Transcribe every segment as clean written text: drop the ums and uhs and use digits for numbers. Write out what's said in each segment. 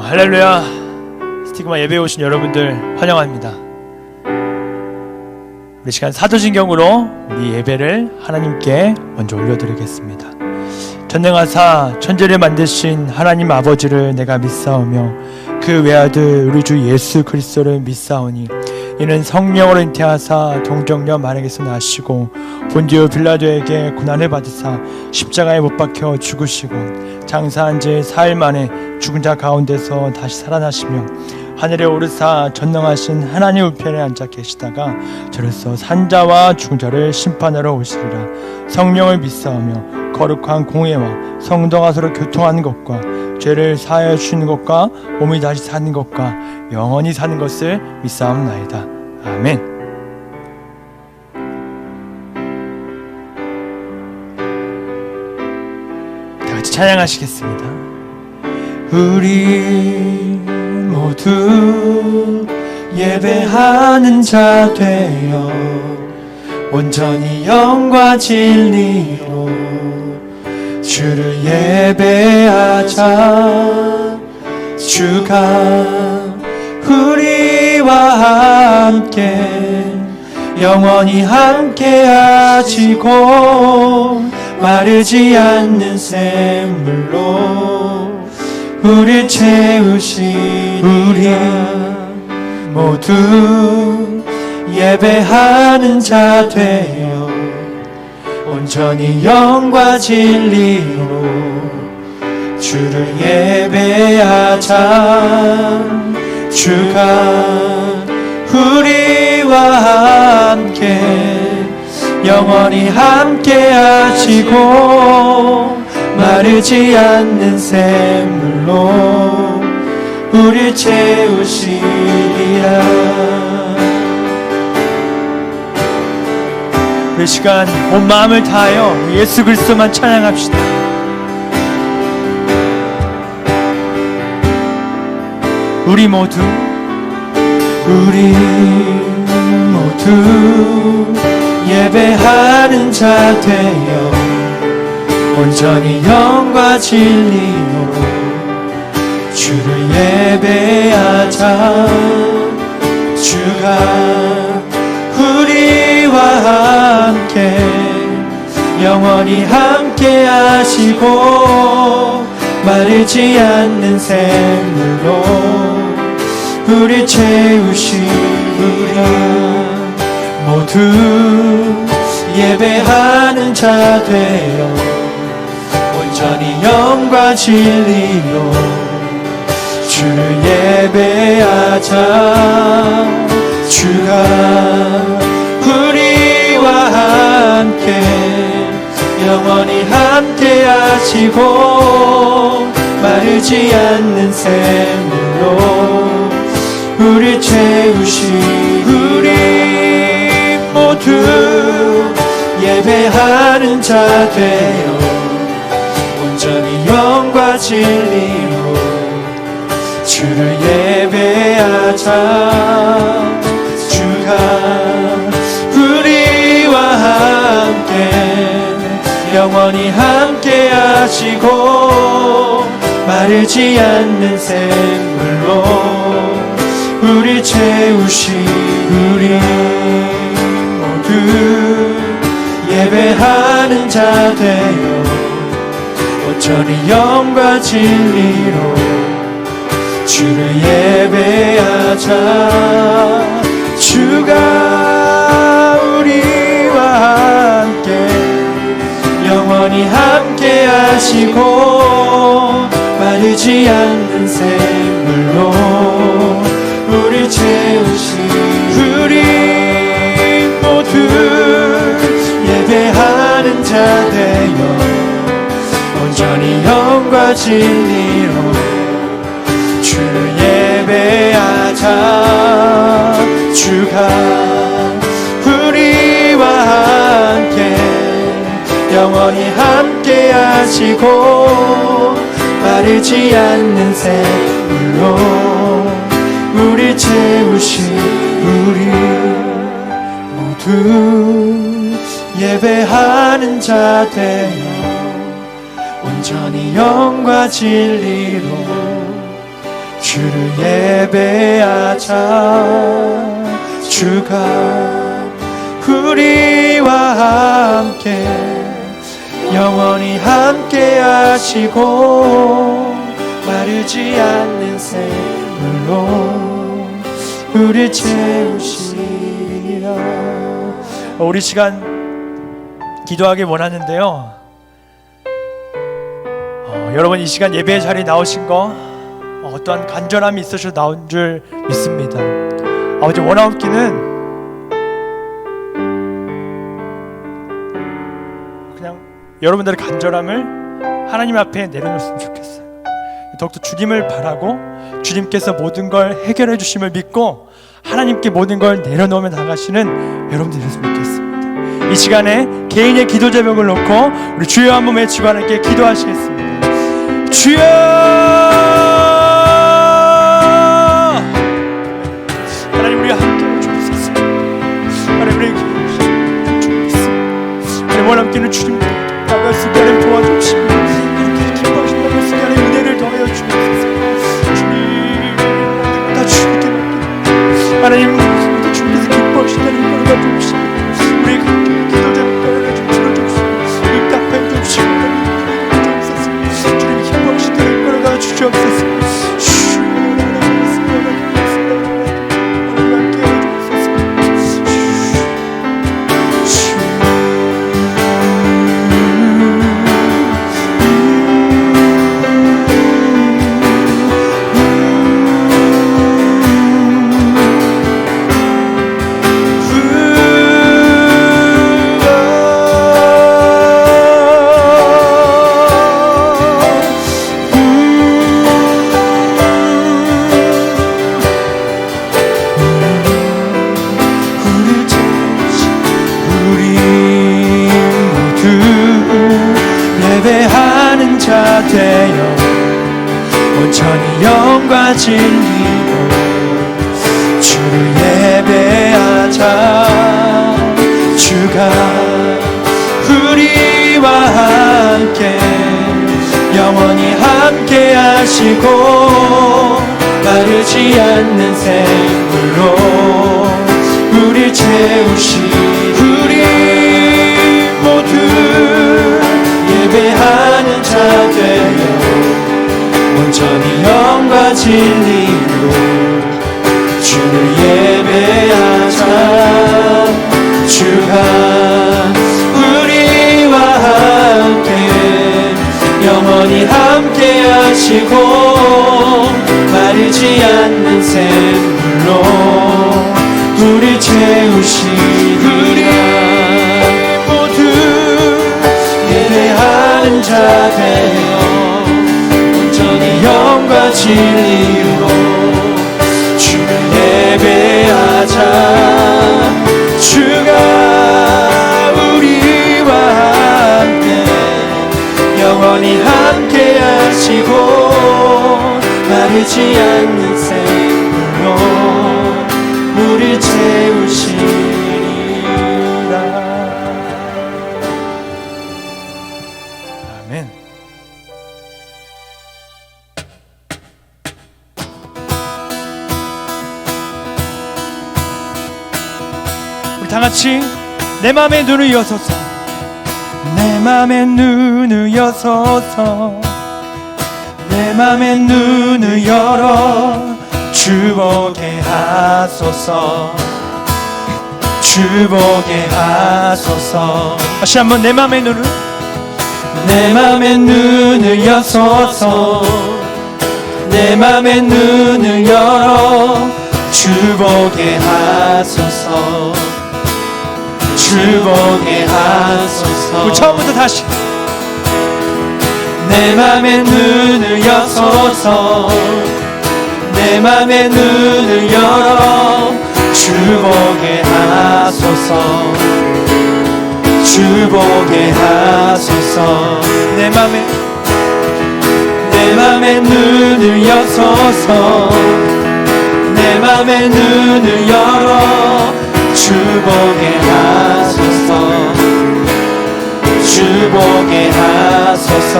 할렐루야. 스티그마 예배에 오신 여러분들 환영합니다. 우리 시간 사도신경으로 우리 예배를 하나님께 먼저 올려드리겠습니다. 전능하사 천지를 만드신 하나님 아버지를 내가 믿사오며 그 외아들 우리 주 예수 그리스도를 믿사오니 이는 성령으로 잉태하사 동정녀 마리아에게서 나시고 본디오 빌라도에게 고난을 받으사 십자가에 못 박혀 죽으시고 장사한 지 4일 만에 죽은 자 가운데서 다시 살아나시며 하늘에 오르사 전능하신 하나님 우편에 앉아 계시다가 저로서 산자와 죽은 자를 심판하러 오시리라. 성령을 믿사오며 거룩한 공회와 성도가 서로 교통하는 것과 죄를 사하여 주시는 것과 몸이 다시 사는 것과 영원히 사는 것을 믿사옵나이다. 아멘. 다 같이 찬양하시겠습니다. 우리 모두 예배하는 자 되어 온전히 영과 진리로 주를 예배하자. 주가 우리와 함께 영원히 함께 하시고 마르지 않는 샘물로 우릴 채우시. 우리 모두 예배하는 자 되어 온전히 영과 진리로 주를 예배하자. 주가 우리와 함께 영원히 함께 하시고 마르지 않는 샘물로 우릴 채우시리라. 이 시간 온 마음을 다하여 예수 그리스도만 찬양합시다. 우리 모두 예배하는 자 되어 온전히 영과 진리로 주를 예배하자. 주가 우리와 함께 영원히 함께 하시고 마르지 않는 샘물로 우리 채우시리라. 모두 예배하는 자 되어 온전히 영과 진리로 주를 예배하자. 주가 우리와 함께 영원히 함께 하시고 마르지 않는 샘물로 우리 채우시. 우리 모두 예배하는 자 되어 온전히 영과 진리로 주를 예배하자. 주가 우리와 함께 영원히 함께 하시고 마르지 않는 샘물로 우리 채우시. 우리 모두 예배하는 자 되어 온전히 영과 진리로 주를 예배하자. 주가 우리와 함께 영원히 함께 하시고 마르지 않는 샘물로 우리 채우시. 우리 모두 예배하는 자 되어 온전히 영과 진리로 주를 예배하자. 주가 우리와 함께 영원히 함께 하시고 마르지 않는 샘물로 우리 채우시. 우리 모두 예배하는 자 되어 온전히 영과 진리로 주를 예배하자. 주가 우리와 함께 영원히 함께 하시고 마르지 않는 샘물로 우리 채우시리라. 우리 시간 기도하기 원하는데요, 여러분 이 시간 예배의 자리에 나오신 거 어떠한 간절함이 있으셔서 나온 줄 믿습니다. 아버지, 원하옵기는 그냥 여러분들의 간절함을 하나님 앞에 내려놓았으면 좋겠어요. 더욱더 주님을 바라고 주님께서 모든 걸 해결해 주심을 믿고 하나님께 모든 걸 내려놓으며 나가시는 여러분들이 됐으면 좋겠습니다. 이 시간에 개인의 기도 제목을 놓고 우리 주여 한번 외치고 하나님께 기도하시겠습니다. 주여! 하나님, 우리가 함께 해주옵소서. 하나님, 우리에게 주옵소서. 하나님, 원함께는 주님 나갈 수 있게 하나님 도와주시고 이렇게 기뻐하신다고 할 수 있게 하나님 은혜를 더하여 주옵소서. 주님, 모든 다 주님께 맡깁니다. 하나님, 모든 다 주님께서 기뻐하신다는 걸 가져오시고 우리가 기도 제목을 하나 좀 들어주옵소서. 응답해 주옵시고 하나님 주옵소서. 주님 기뻐하신다는 걸 가져주옵소서. 예배하는 자 되어 온전히 영과 진리로 주를 예배하자. 주가 우리와 함께 영원히 함께 하시고 마르지 않는 샘물로 우리 채우시. 우리 모두 예배하는 자 되어 온전히 영과 진리로 주를 예배하자. 주가 우리와 함께 영원히 함께 하시고 마르지 않는 샘물로 우리 채우시리라. 예배하는 자 되어 온전히 영과 진리로 주를 예배하자. 주가 우리와 함께 영원히 함께 하시고 마르지 않는 샘물로 우리 채우시리라. 아멘. 우리 다 같이 내 맘에 눈을 여서서, 내 맘에 눈을 여서서, 내 맘에 눈을 열어 주 보게 하소서. 주 보게 하소서. 다시 한번 내 맘에 눈을, 내 맘에 눈을 여서서, 내 맘에 눈을 열어 주 보게 하소서. 주 보게 하소서. 우리 처음부터 다시. 내 맘에 눈을 여서서, 내 맘에 눈을 열어 주 보게 하소서. 주 보게 하소서. 내 맘에 눈을 여서서, 내 맘에 눈을 열어 주 보게 하소서. 주 보게 하소서.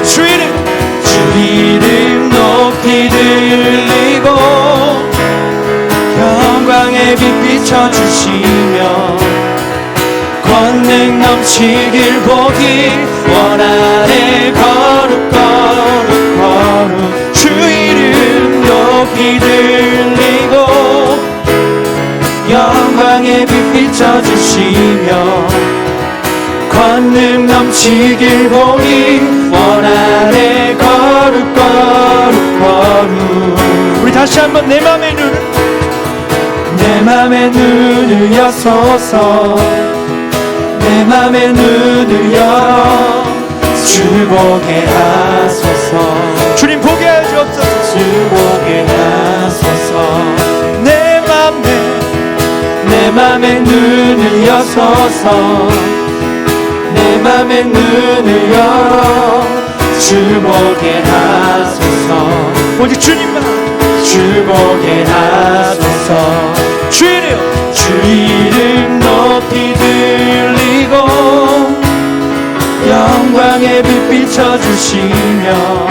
주 이름 높이 높이 들리고 영광의 빛 비춰주시며 권능 넘치길 보기 원하네. 거룩 거룩 거룩 주 이름 높이 들리고 영광의 빛 비춰주시며 권능 넘치길 보기 원하네. 거룩 거룩 거룩. 우리 다시 한번 내 맘의 눈을 여소서. 내 맘의 눈을 열어 주 보게 하소서. 주님 보게 하여 주옵소서. 주 보게 하소서. 내 맘의 눈을 여소서. 내 맘의 눈을 열어 주 보게 하소서. 오직 주님만 주 보게 하소서. 주 이름 높이 들리고 영광의 빛 비춰주시며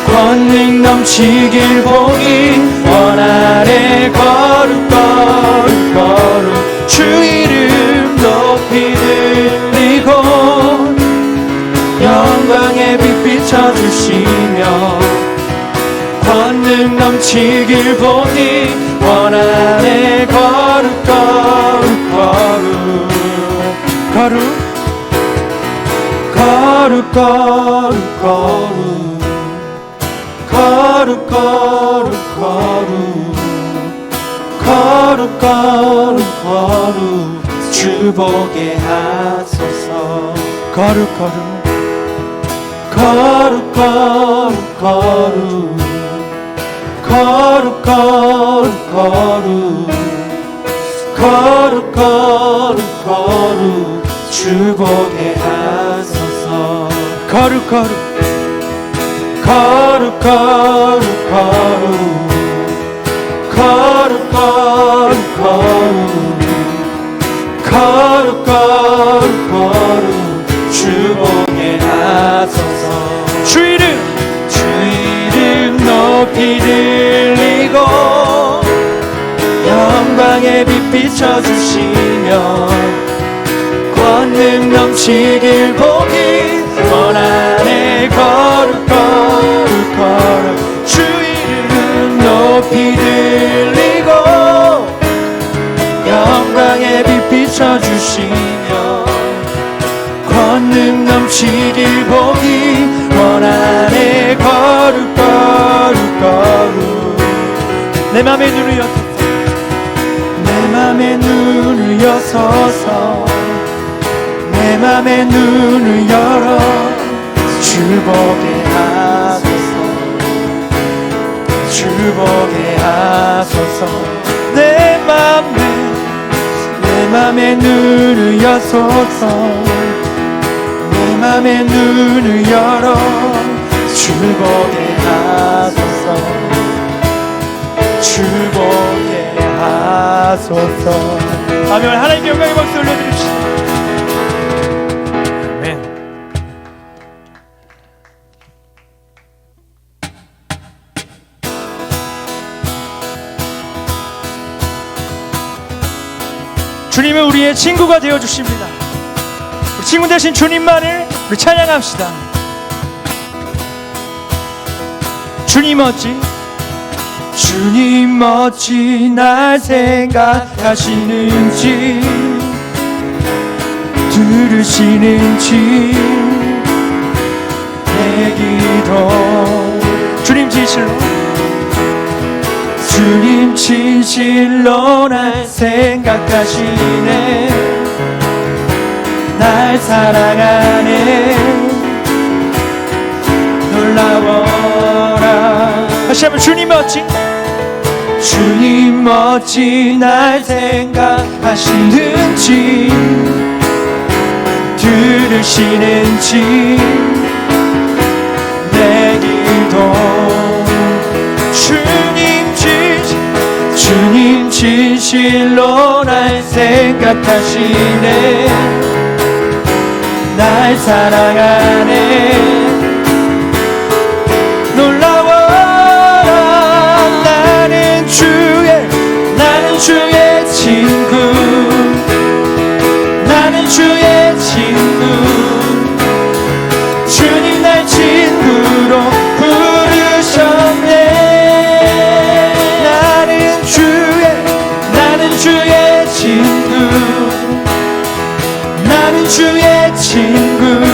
권능 넘치길 보기 원하네. 거룩 거룩 거룩 주 이름 높이 들리고 영광의 빛 비춰주시며 권능 넘치길 보기 원하네. 거룩 거룩 거룩 거룩 거룩 거룩 거룩 거룩 거룩 거룩 주 보게 하소서. 거룩 거룩 거룩 거룩 거룩 거룩 거룩 거룩 거룩 거룩 주 보게 하소서. 거룩 거룩 거룩 거룩 거룩 거룩 거룩 거룩 거룩 주 보게 하소서. 주 이름 높이 들리고 영광의 빛 비춰주시며 권능 넘치길 보기 원하네. 거룩 거룩 거룩 주 이름 높이 들리고 영광의 빛 비춰주시며 권능 넘치길 보기 원하네. 거룩 거룩 거룩 내 맘의 눈을 여소서. 내 맘의 눈을 여소서. 내 맘의 눈을 열어 주 보게 하소서. 주 보게 하소서. 내 맘의 눈을 여소서. 내 맘의 눈을 열어 주 보게 하소서. 주 보게 하소서. 아멘. 하나님께 영광의 박수 올려드립시다. 아멘. 주님은 우리의 친구가 되어주십니다. 친구 되신 주님만을 우리 찬양합시다. 주님 어찌 날 생각하시는지 들으시는지 내 기도 주님 진실로 날 생각하시네. 날 사랑하네. 놀라워라. 다시 한번 주님 어찌 날 생각하시는지 들으시는지 내 기도 주님 진실로 날 생각하시네. 날 사랑하네. 놀라워라. 주의 친구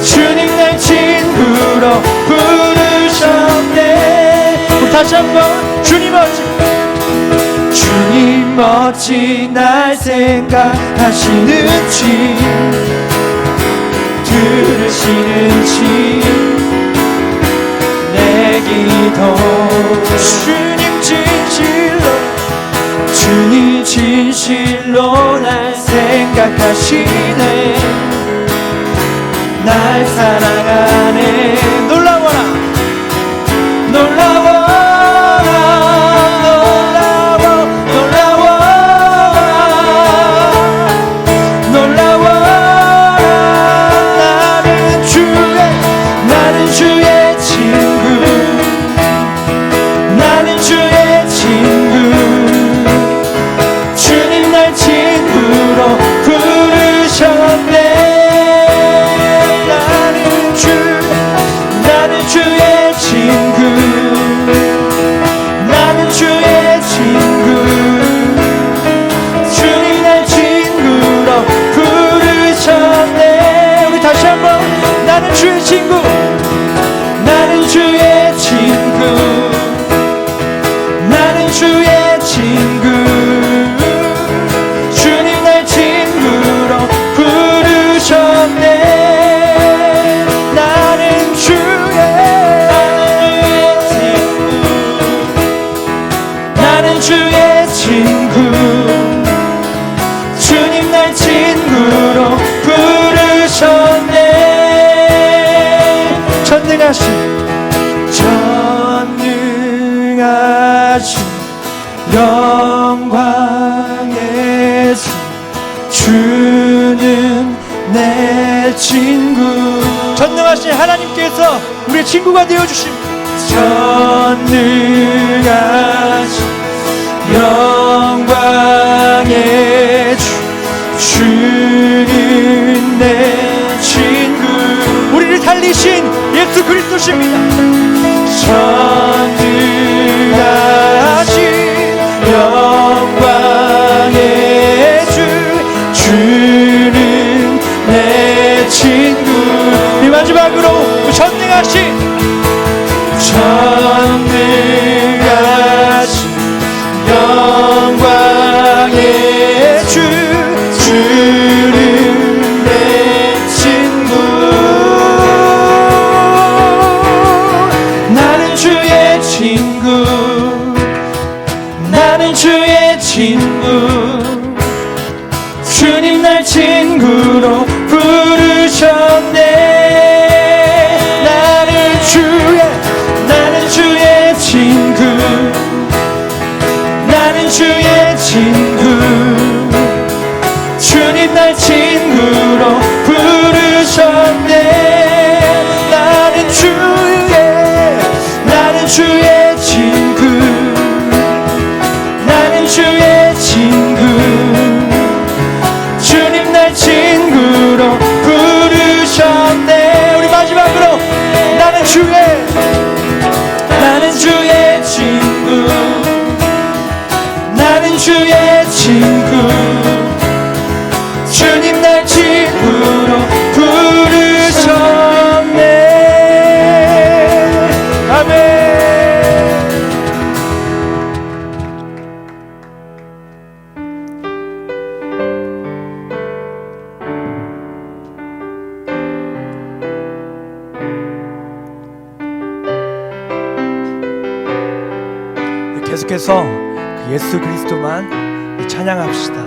주님 날 친구로 부르셨네. 우리 다시 한번 주님 어찌 날 생각하시는지 들으시는지 내 기도 주님 진실로 날 생각하시네. 날 사랑하네. 놀라워라 나는 주의 친구 주님 날 친구로 부르셨네. 나는 주의 친구 주님 날 친구로 부르셨네. 우리 다시 한번 나는 주의 친구 주의 친구 주님 날 친구로 부르셨네. 나는 주의 친구 주님 날 친구로 부르셨네. 전능하신 영광의 주 주는 내 친구. 전능하신 하나님께서 우리의 친구가 되어주십니다. 전능하신 영광의 주 주는 내 친구. 우리를 살리신 예수 그리스도십니다. 전능하신 영광의 주 주는 내 친구. 이 마지막으로 전능하신 영광의 주 주는 내 친구. 나는 주의 친구 주님 날 친구로 부르셨네. 나는 주의 친구 주님 날 친구로 부르셨네. 나는 주의 친구 주님 날 친구로 부르셨네. 우리 마지막으로 나는 주의 친구 주님 날 친구로 부르셨네. 아멘. 계속해서 그 예수 그리스도만 찬양합시다.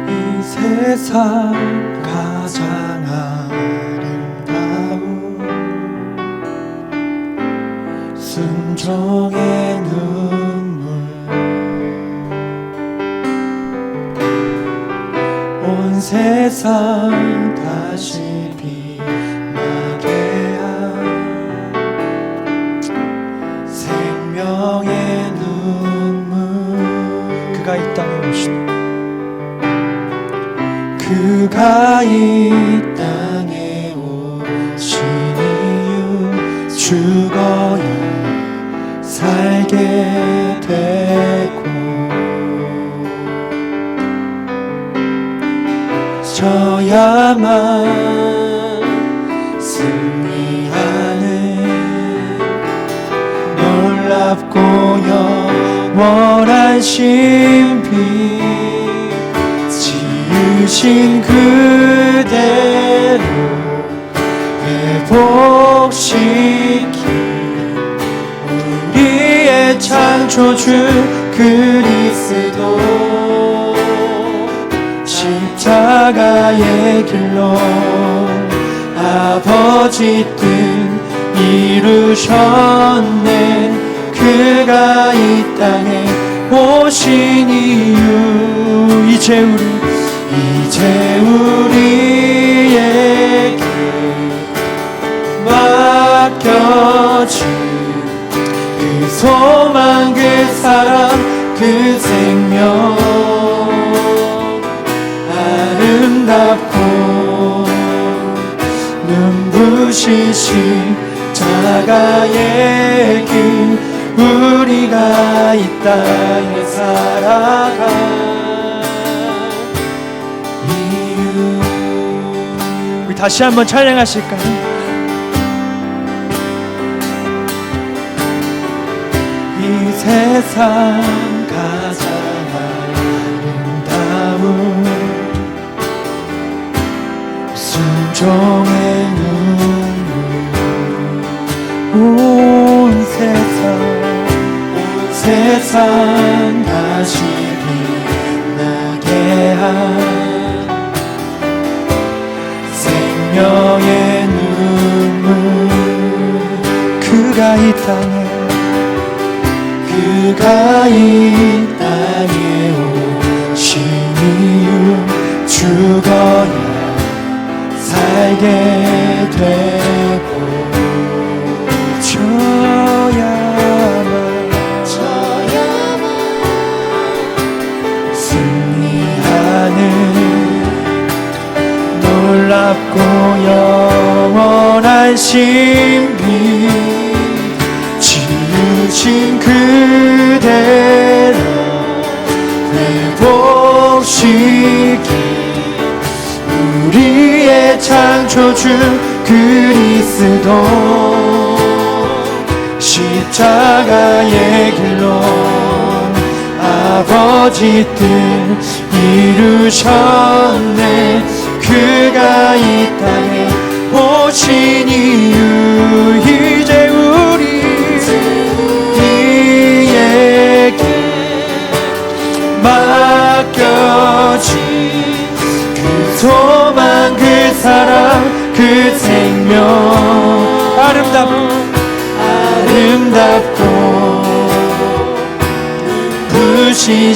이 세상 가장 아름다운 순종의 눈물 온 세상 다시 빛나게 한 그가 이 땅에 오신 이유 죽어야 살게 되고 져야만 승리하는 놀랍고 영원한 신비 지으신 그대로 회복시킨 우리의 창조주 그리스도 십자가의 길로 아버지 뜻 이루셨네 그가 이 땅에 오신 이유 이제 우리에게 맡겨진 그 소망 그 사랑 그 생명 아름답고 눈부시신 십자가의 길 우리가 이 땅에 살아가 이유 우리 다시 한번 찬양하실까요? 이 세상 가장 아름다운 순종의 눈물 온 세상 다시 빛나게 한 생명의 눈물 그가 이 땅에 오신 이유 죽어야 살게 되고 져야만 승리하는 놀랍고 영원한 신비 지으신 그대로 회복시킨 우리의 창조주 그리스도 십자가의 길로 아버지 뜻 이루셨네 그가 이 땅에 오신 이유 이제 우리에게 맡겨진 그 소망 그 사랑 그 생명 아름답고 부신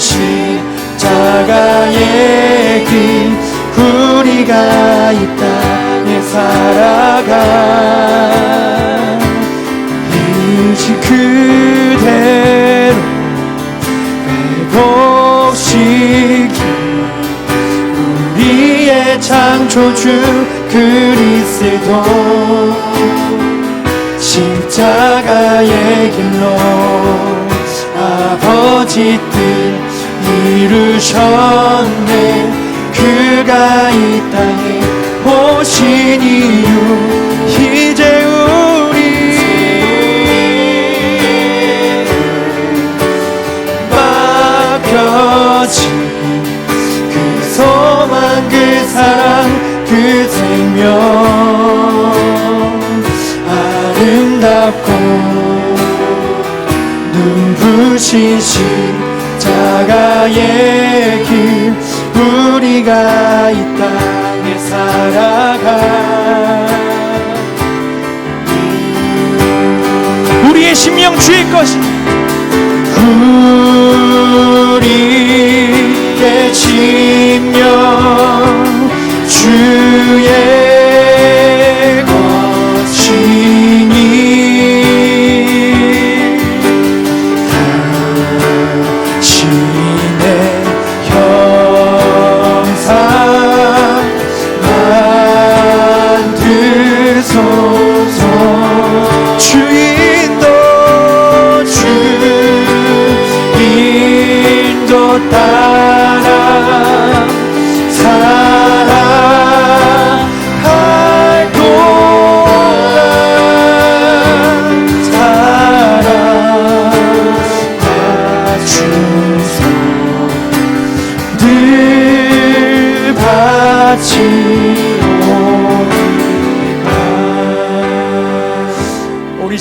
십자가의 길 우리가 이 땅에 살아가 이으신 그대로 회복시킨 우리의 창조주 그리스도 십자가의 길로 아버지 뜻 이루셨네 그가 이 땅에 오신 이유 이제 우리 맡겨진 그 소망 그 사랑 그 생명 아름답고 눈부신 십자가의 길 우리가 이 땅에 살아가 우리의 심령 주의 것이 우리의 심령 주의 것이니 당신의 형상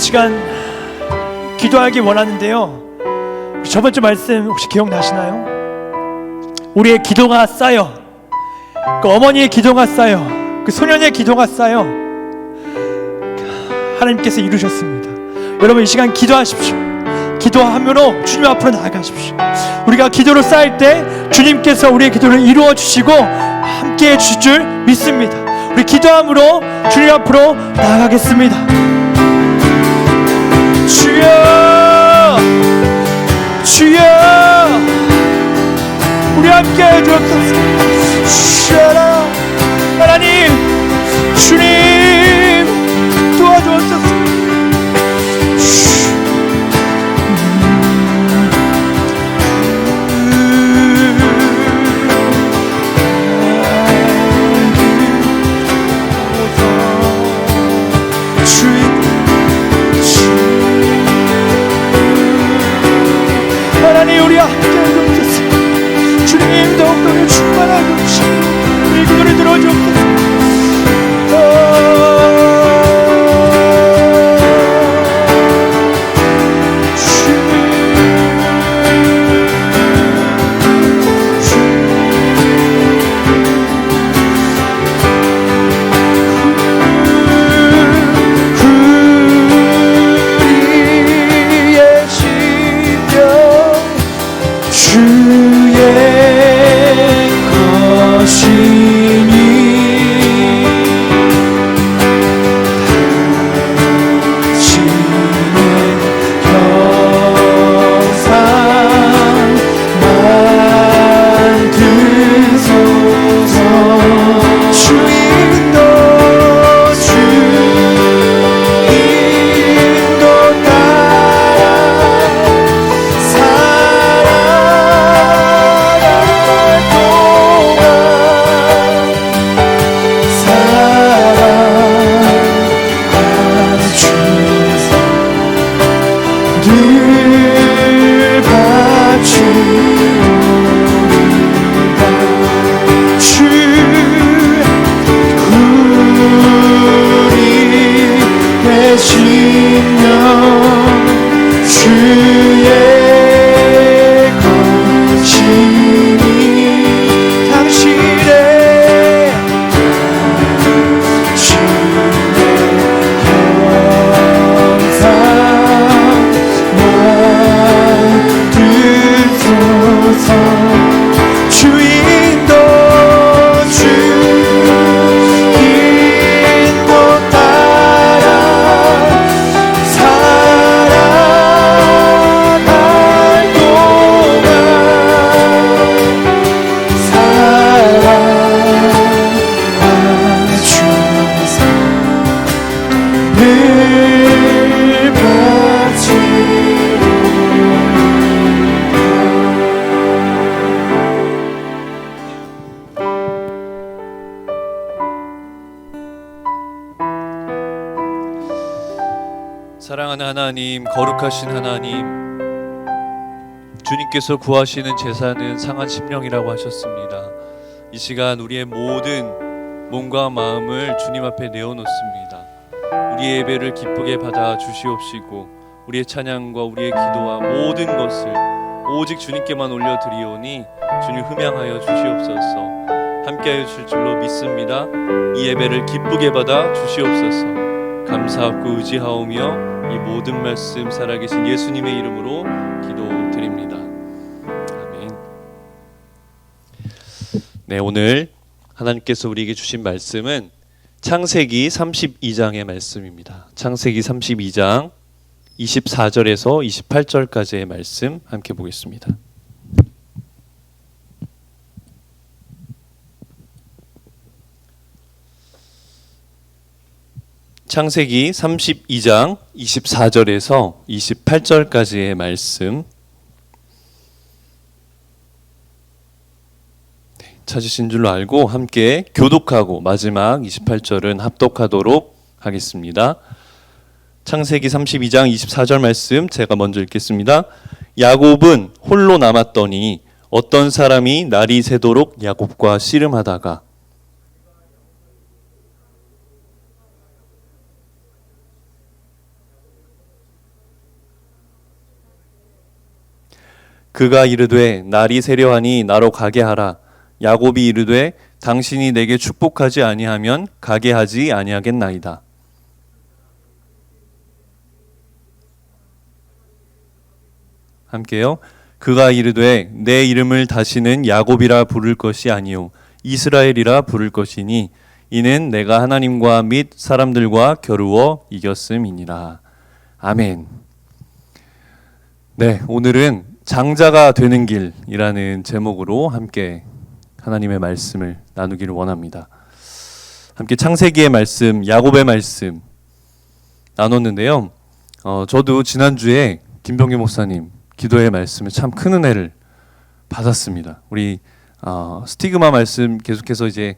시간 기도하기 원하는데요. 저번 주 말씀 혹시 기억나시나요? 우리의 기도가 쌓여, 그 어머니의 기도가 쌓여, 그 소년의 기도가 쌓여 하나님께서 이루셨습니다. 여러분, 이 시간 기도하십시오. 기도함으로 주님 앞으로 나아가십시오. 우리가 기도로 쌓일 때 주님께서 우리의 기도를 이루어 주시고 함께해 주실 줄 믿습니다. 우리 기도함으로 주님 앞으로 나아가겠습니다. 주여, 주여, 우리 함께해 주옵소서. 하나님, 주님 도와주옵소서. 하나님, 우리 함께해 주옵소서. 주님, 더욱더 우리를 충만하게 주시고 우리 기도를 들어주옵소서. 사랑하는 하나님, 거룩하신 하나님, 주님께서 구하시는 제사는 상한 심령이라고 하셨습니다. 이 시간 우리의 모든 몸과 마음을 주님 앞에 내어놓습니다. 우리의 예배를 기쁘게 받아 주시옵시고 우리의 찬양과 우리의 기도와 모든 것을 오직 주님께만 올려드리오니 주님 흠양하여 주시옵소서. 함께하여 주실 줄로 믿습니다. 이 예배를 기쁘게 받아 주시옵소서. 감사하고 의지하오며 이 모든 말씀 살아계신 예수님의 이름으로 기도드립니다. 아멘. 네, 오늘 하나님께서 우리에게 주신 말씀은 창세기 32장의 말씀입니다. 창세기 32장 24절에서 28절까지의 말씀 함께 보겠습니다. 창세기 32장 24절에서 28절까지의 말씀 찾으신 줄로 알고 함께 교독하고 마지막 28절은 합독하도록 하겠습니다. 창세기 32장 24절 말씀 제가 먼저 읽겠습니다. 야곱은 홀로 남았더니 어떤 사람이 날이 새도록 야곱과 씨름하다가 그가 이르되 날이 세려하니 나로 가게 하라. 야곱이 이르되 당신이 내게 축복하지 아니하면 가게 하지 아니하겠나이다. 함께요. 그가 이르되 내 이름을 다시는 야곱이라 부를 것이 아니요 이스라엘이라 부를 것이니 이는 내가 하나님과 및 사람들과 겨루어 이겼음이니라. 아멘. 네, 오늘은 장자가 되는 길이라는 제목으로 함께 하나님의 말씀을 나누기를 원합니다. 함께 창세기의 말씀, 야곱의 말씀 나눴는데요. 저도 지난주에 김병규 목사님 기도의 말씀에 참 큰 은혜를 받았습니다. 우리 스티그마 말씀 계속해서 이제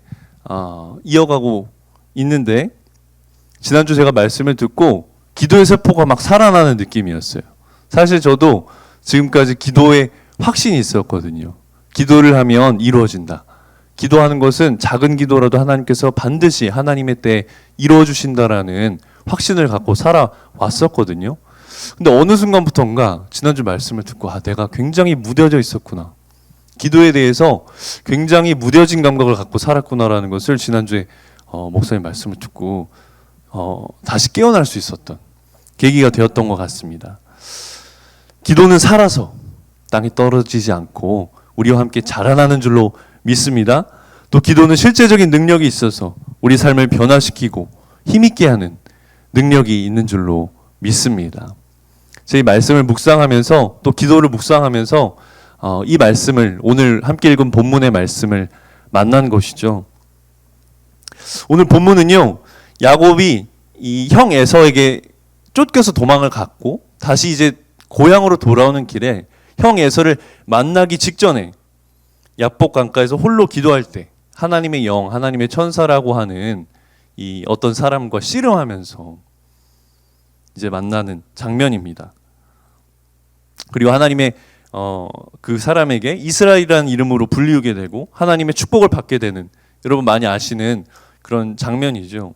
이어가고 있는데 지난주 제가 말씀을 듣고 기도의 세포가 막 살아나는 느낌이었어요. 사실 저도 지금까지 기도에 확신이 있었거든요. 기도를 하면 이루어진다. 기도하는 것은 작은 기도라도 하나님께서 반드시 하나님의 때에 이루어 주신다라는 확신을 갖고 살아왔었거든요. 근데 어느 순간부터인가 지난주 말씀을 듣고 내가 굉장히 무뎌져 있었구나. 기도에 대해서 굉장히 무뎌진 감각을 갖고 살았구나라는 것을 지난주에 목사님 말씀을 듣고 다시 깨어날 수 있었던 계기가 되었던 것 같습니다. 기도는 살아서 땅에 떨어지지 않고 우리와 함께 자라나는 줄로 믿습니다. 또 기도는 실제적인 능력이 있어서 우리 삶을 변화시키고 힘있게 하는 능력이 있는 줄로 믿습니다. 제 말씀을 묵상하면서 또 기도를 묵상하면서 이 말씀을 오늘 함께 읽은 본문의 말씀을 만난 것이죠. 오늘 본문은요, 야곱이 이 형 에서에게 쫓겨서 도망을 갔고 다시 이제 고향으로 돌아오는 길에 형 에서를 만나기 직전에 야복 강가에서 홀로 기도할 때 하나님의 영, 하나님의 천사라고 하는 이 어떤 사람과 씨름하면서 이제 만나는 장면입니다. 그리고 하나님의 그 사람에게 이스라엘이라는 이름으로 불리우게 되고 하나님의 축복을 받게 되는, 여러분 많이 아시는 그런 장면이죠.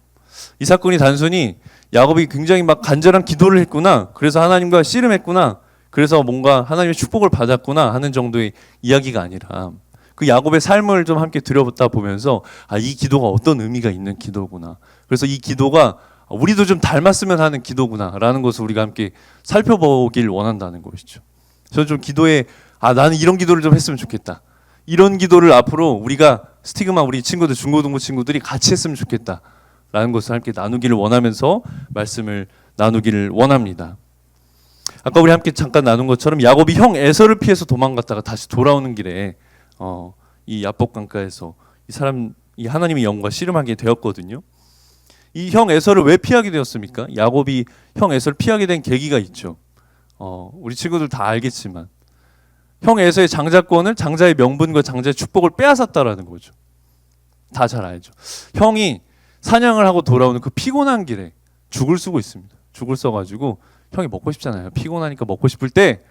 이 사건이 단순히 야곱이 굉장히 막 간절한 기도를 했구나, 그래서 하나님과 씨름했구나, 그래서 뭔가 하나님의 축복을 받았구나 하는 정도의 이야기가 아니라 그 야곱의 삶을 좀 함께 들여다 보면서 이 기도가 어떤 의미가 있는 기도구나, 그래서 이 기도가 우리도 좀 닮았으면 하는 기도구나라는 것을 우리가 함께 살펴보길 원한다는 것이죠. 저는 좀 기도에 나는 이런 기도를 좀 했으면 좋겠다, 이런 기도를 앞으로 우리가 스티그마 우리 친구들, 중고등부 친구들이 같이 했으면 좋겠다라는 것을 함께 나누기를 원하면서 말씀을 나누기를 원합니다. 아까 우리 함께 잠깐 나눈 것처럼 야곱이 형 에서를 피해서 도망갔다가 다시 돌아오는 길에 이 야복 강가에서 이 하나님의 영과 씨름하게 되었거든요. 이 형 에서를 왜 피하게 되었습니까? 야곱이 형 에서를 피하게 된 계기가 있죠. 우리 친구들 다 알겠지만 형 에서의 장자권을, 장자의 명분과 장자의 축복을 빼앗았다라는 거죠. 다 잘 알죠. 형이 사냥을 하고 돌아오는 그 피곤한 길에 죽을 쓰고 있습니다. 죽을 써가지고 형이 먹고 싶잖아요. 피곤하니까 먹고 싶을 때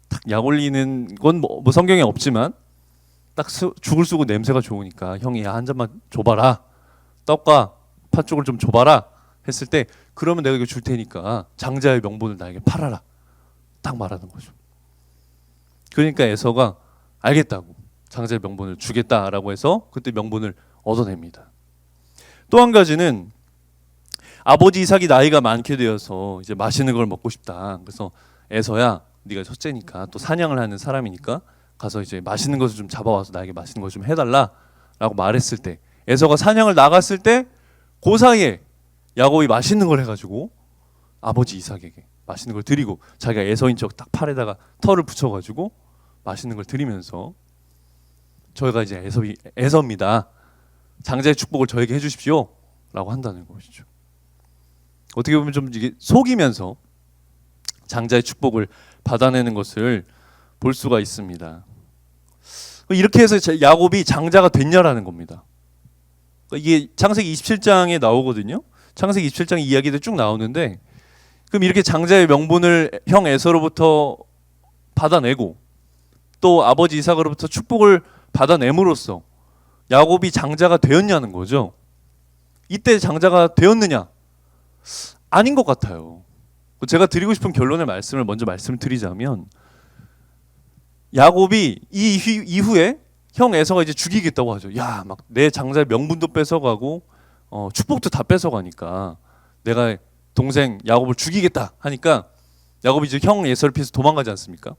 딱 약 올리는 건 뭐 성경에 없지만 딱 죽을 쓰고 냄새가 좋으니까 형이 한 잔만 줘봐라, 떡과 팥죽을 좀 줘봐라 했을 때, 그러면 내가 이거 줄 테니까 장자의 명분을 나에게 팔아라, 딱 말하는 거죠. 그러니까 에서가 알겠다고 장자의 명분을 주겠다라고 해서 그때 명분을 얻어냅니다. 또 한 가지는 아버지 이삭이 나이가 많게 되어서 이제 맛있는 걸 먹고 싶다. 그래서 에서야, 네가 첫째니까 또 사냥을 하는 사람이니까 가서 이제 맛있는 것을 좀 잡아와서 나에게 맛있는 걸 좀 해달라라고 말했을 때, 에서가 사냥을 나갔을 때 그 사이에 야곱이 맛있는 걸 해가지고 아버지 이삭에게 맛있는 걸 드리고, 자기가 에서인 척 딱 팔에다가 털을 붙여가지고 맛있는 걸 드리면서 저희가 이제 에서입니다. 장자의 축복을 저에게 해주십시오 라고 한다는 것이죠. 어떻게 보면 좀 이게 속이면서 장자의 축복을 받아내는 것을 볼 수가 있습니다. 이렇게 해서 야곱이 장자가 됐냐라는 겁니다. 이게 창세기 27장에 나오거든요. 창세기 27장 이야기도 쭉 나오는데, 그럼 이렇게 장자의 명분을 형 에서로부터 받아내고 또 아버지 이삭으로부터 축복을 받아냄으로써 야곱이 장자가 되었냐는 거죠. 이때 장자가 되었느냐? 아닌 것 같아요. 제가 드리고 싶은 결론의 말씀을 먼저 말씀드리자면, 야곱이 이후에 형 에서가 이제 죽이겠다고 하죠. 야, 막 내 장자의 명분도 뺏어가고 축복도 다 뺏어가니까 내가 동생 야곱을 죽이겠다 하니까 야곱이 이제 형 에서를 피해서 도망가지 않습니까?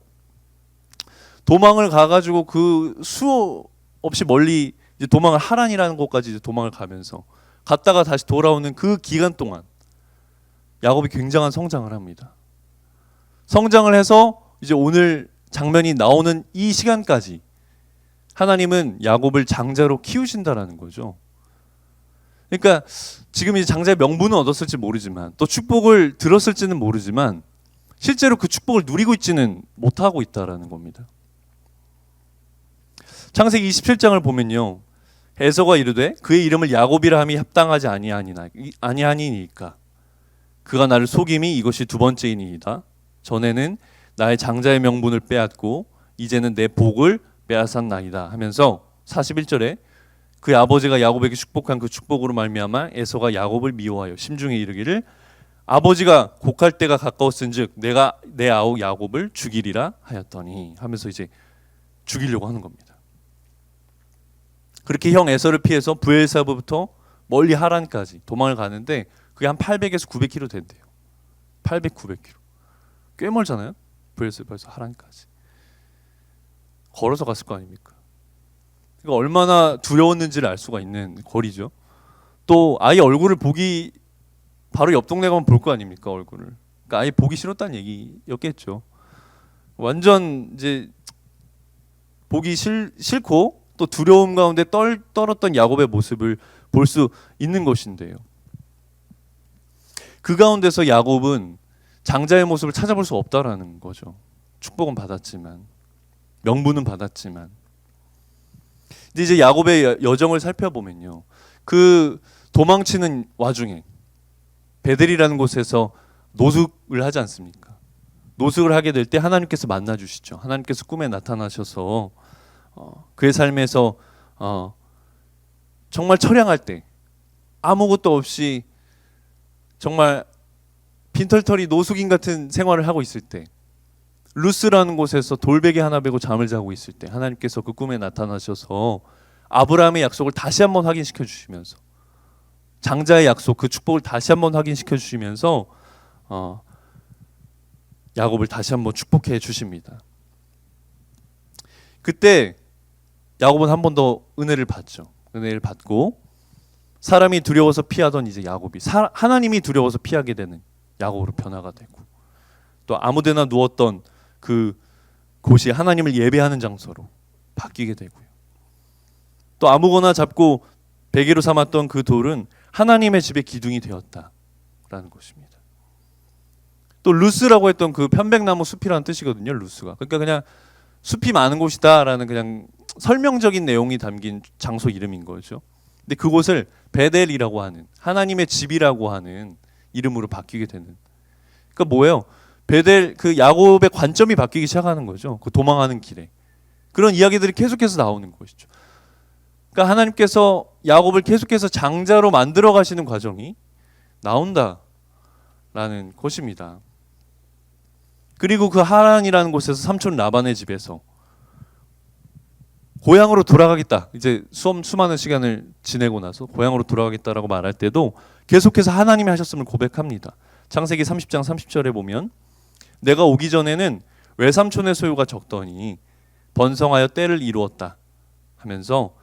도망을 가가지고 그 수호 없이 멀리 이제 도망을 하란이라는 곳까지 이제 도망을 가면서 갔다가 다시 돌아오는 그 기간 동안 야곱이 굉장한 성장을 합니다. 성장을 해서 이제 오늘 장면이 나오는 이 시간까지 하나님은 야곱을 장자로 키우신다라는 거죠. 그러니까 지금 이제 장자의 명분은 얻었을지 모르지만 또 축복을 들었을지는 모르지만 실제로 그 축복을 누리고 있지는 못하고 있다라는 겁니다. 창세기 27장을 보면요, 에서가 이르되 그의 이름을 야곱이라 함이 합당하지 아니하니까 그가 나를 속임이 이것이 두 번째이니이다. 전에는 나의 장자의 명분을 빼앗고 이제는 내 복을 빼앗았나이다 하면서 41절에 그의 아버지가 야곱에게 축복한 그 축복으로 말미암아 에서가 야곱을 미워하여 심중에 이르기를 아버지가 곡할 때가 가까웠은즉 내가 내 아우 야곱을 죽이리라 하였더니 하면서 이제 죽이려고 하는 겁니다. 그렇게 형 에서를 피해서 브엘사부터 멀리 하란까지 도망을 가는데 그게 한 800에서 900km 된대요. 800, 900km. 꽤 멀잖아요. 브엘사부에서 하란까지. 걸어서 갔을 거 아닙니까? 그러니까 얼마나 두려웠는지를 알 수가 있는 거리죠. 또 아예 얼굴을 보기 바로 옆 동네 가면 볼 거 아닙니까, 얼굴을. 그러니까 아예 보기 싫었다는 얘기였겠죠. 완전 이제 보기 싫고 또 두려움 가운데 떨었던 야곱의 모습을 볼 수 있는 것인데요. 그 가운데서 야곱은 장자의 모습을 찾아볼 수 없다라는 거죠. 축복은 받았지만, 명분은 받았지만. 이제 야곱의 여정을 살펴보면요, 그 도망치는 와중에 베델이라는 곳에서 노숙을 하지 않습니까? 노숙을 하게 될 때 하나님께서 만나 주시죠. 하나님께서 꿈에 나타나셔서 그의 삶에서 정말 처량할 때, 아무것도 없이 정말 빈털터리 노숙인 같은 생활을 하고 있을 때, 루스라는 곳에서 돌베개 하나 베고 잠을 자고 있을 때 하나님께서 그 꿈에 나타나셔서 아브라함의 약속을 다시 한번 확인시켜 주시면서, 장자의 약속, 그 축복을 다시 한번 확인시켜 주시면서 야곱을 다시 한번 축복해 주십니다. 그때 야곱은 한 번 더 은혜를 받죠. 은혜를 받고 사람이 두려워서 피하던 이제 야곱이 하나님이 두려워서 피하게 되는 야곱으로 변화가 되고, 또 아무데나 누웠던 그 곳이 하나님을 예배하는 장소로 바뀌게 되고요. 또 아무거나 잡고 베개로 삼았던 그 돌은 하나님의 집의 기둥이 되었다라는 것입니다. 또 루스라고 했던 그 편백나무 숲이라는 뜻이거든요. 루스가. 그러니까 그냥 숲이 많은 곳이다라는 그냥 설명적인 내용이 담긴 장소 이름인 거죠. 근데 그곳을 베델이라고 하는, 하나님의 집이라고 하는 이름으로 바뀌게 되는. 그러니까 뭐예요? 베델, 그 야곱의 관점이 바뀌기 시작하는 거죠. 그 도망하는 길에. 그런 이야기들이 계속해서 나오는 것이죠. 그러니까 하나님께서 야곱을 계속해서 장자로 만들어 가시는 과정이 나온다라는 것입니다. 그리고 그 하란이라는 곳에서 삼촌 라반의 집에서 고향으로 돌아가겠다, 이제 수많은 시간을 지내고 나서 고향으로 돌아가겠다라고 말할 때도 계속해서 하나님이 하셨음을 고백합니다. 창세기 30장 30절에 보면 내가 오기 전에는 외삼촌의 소유가 적더니 번성하여 때를 이루었다 하면서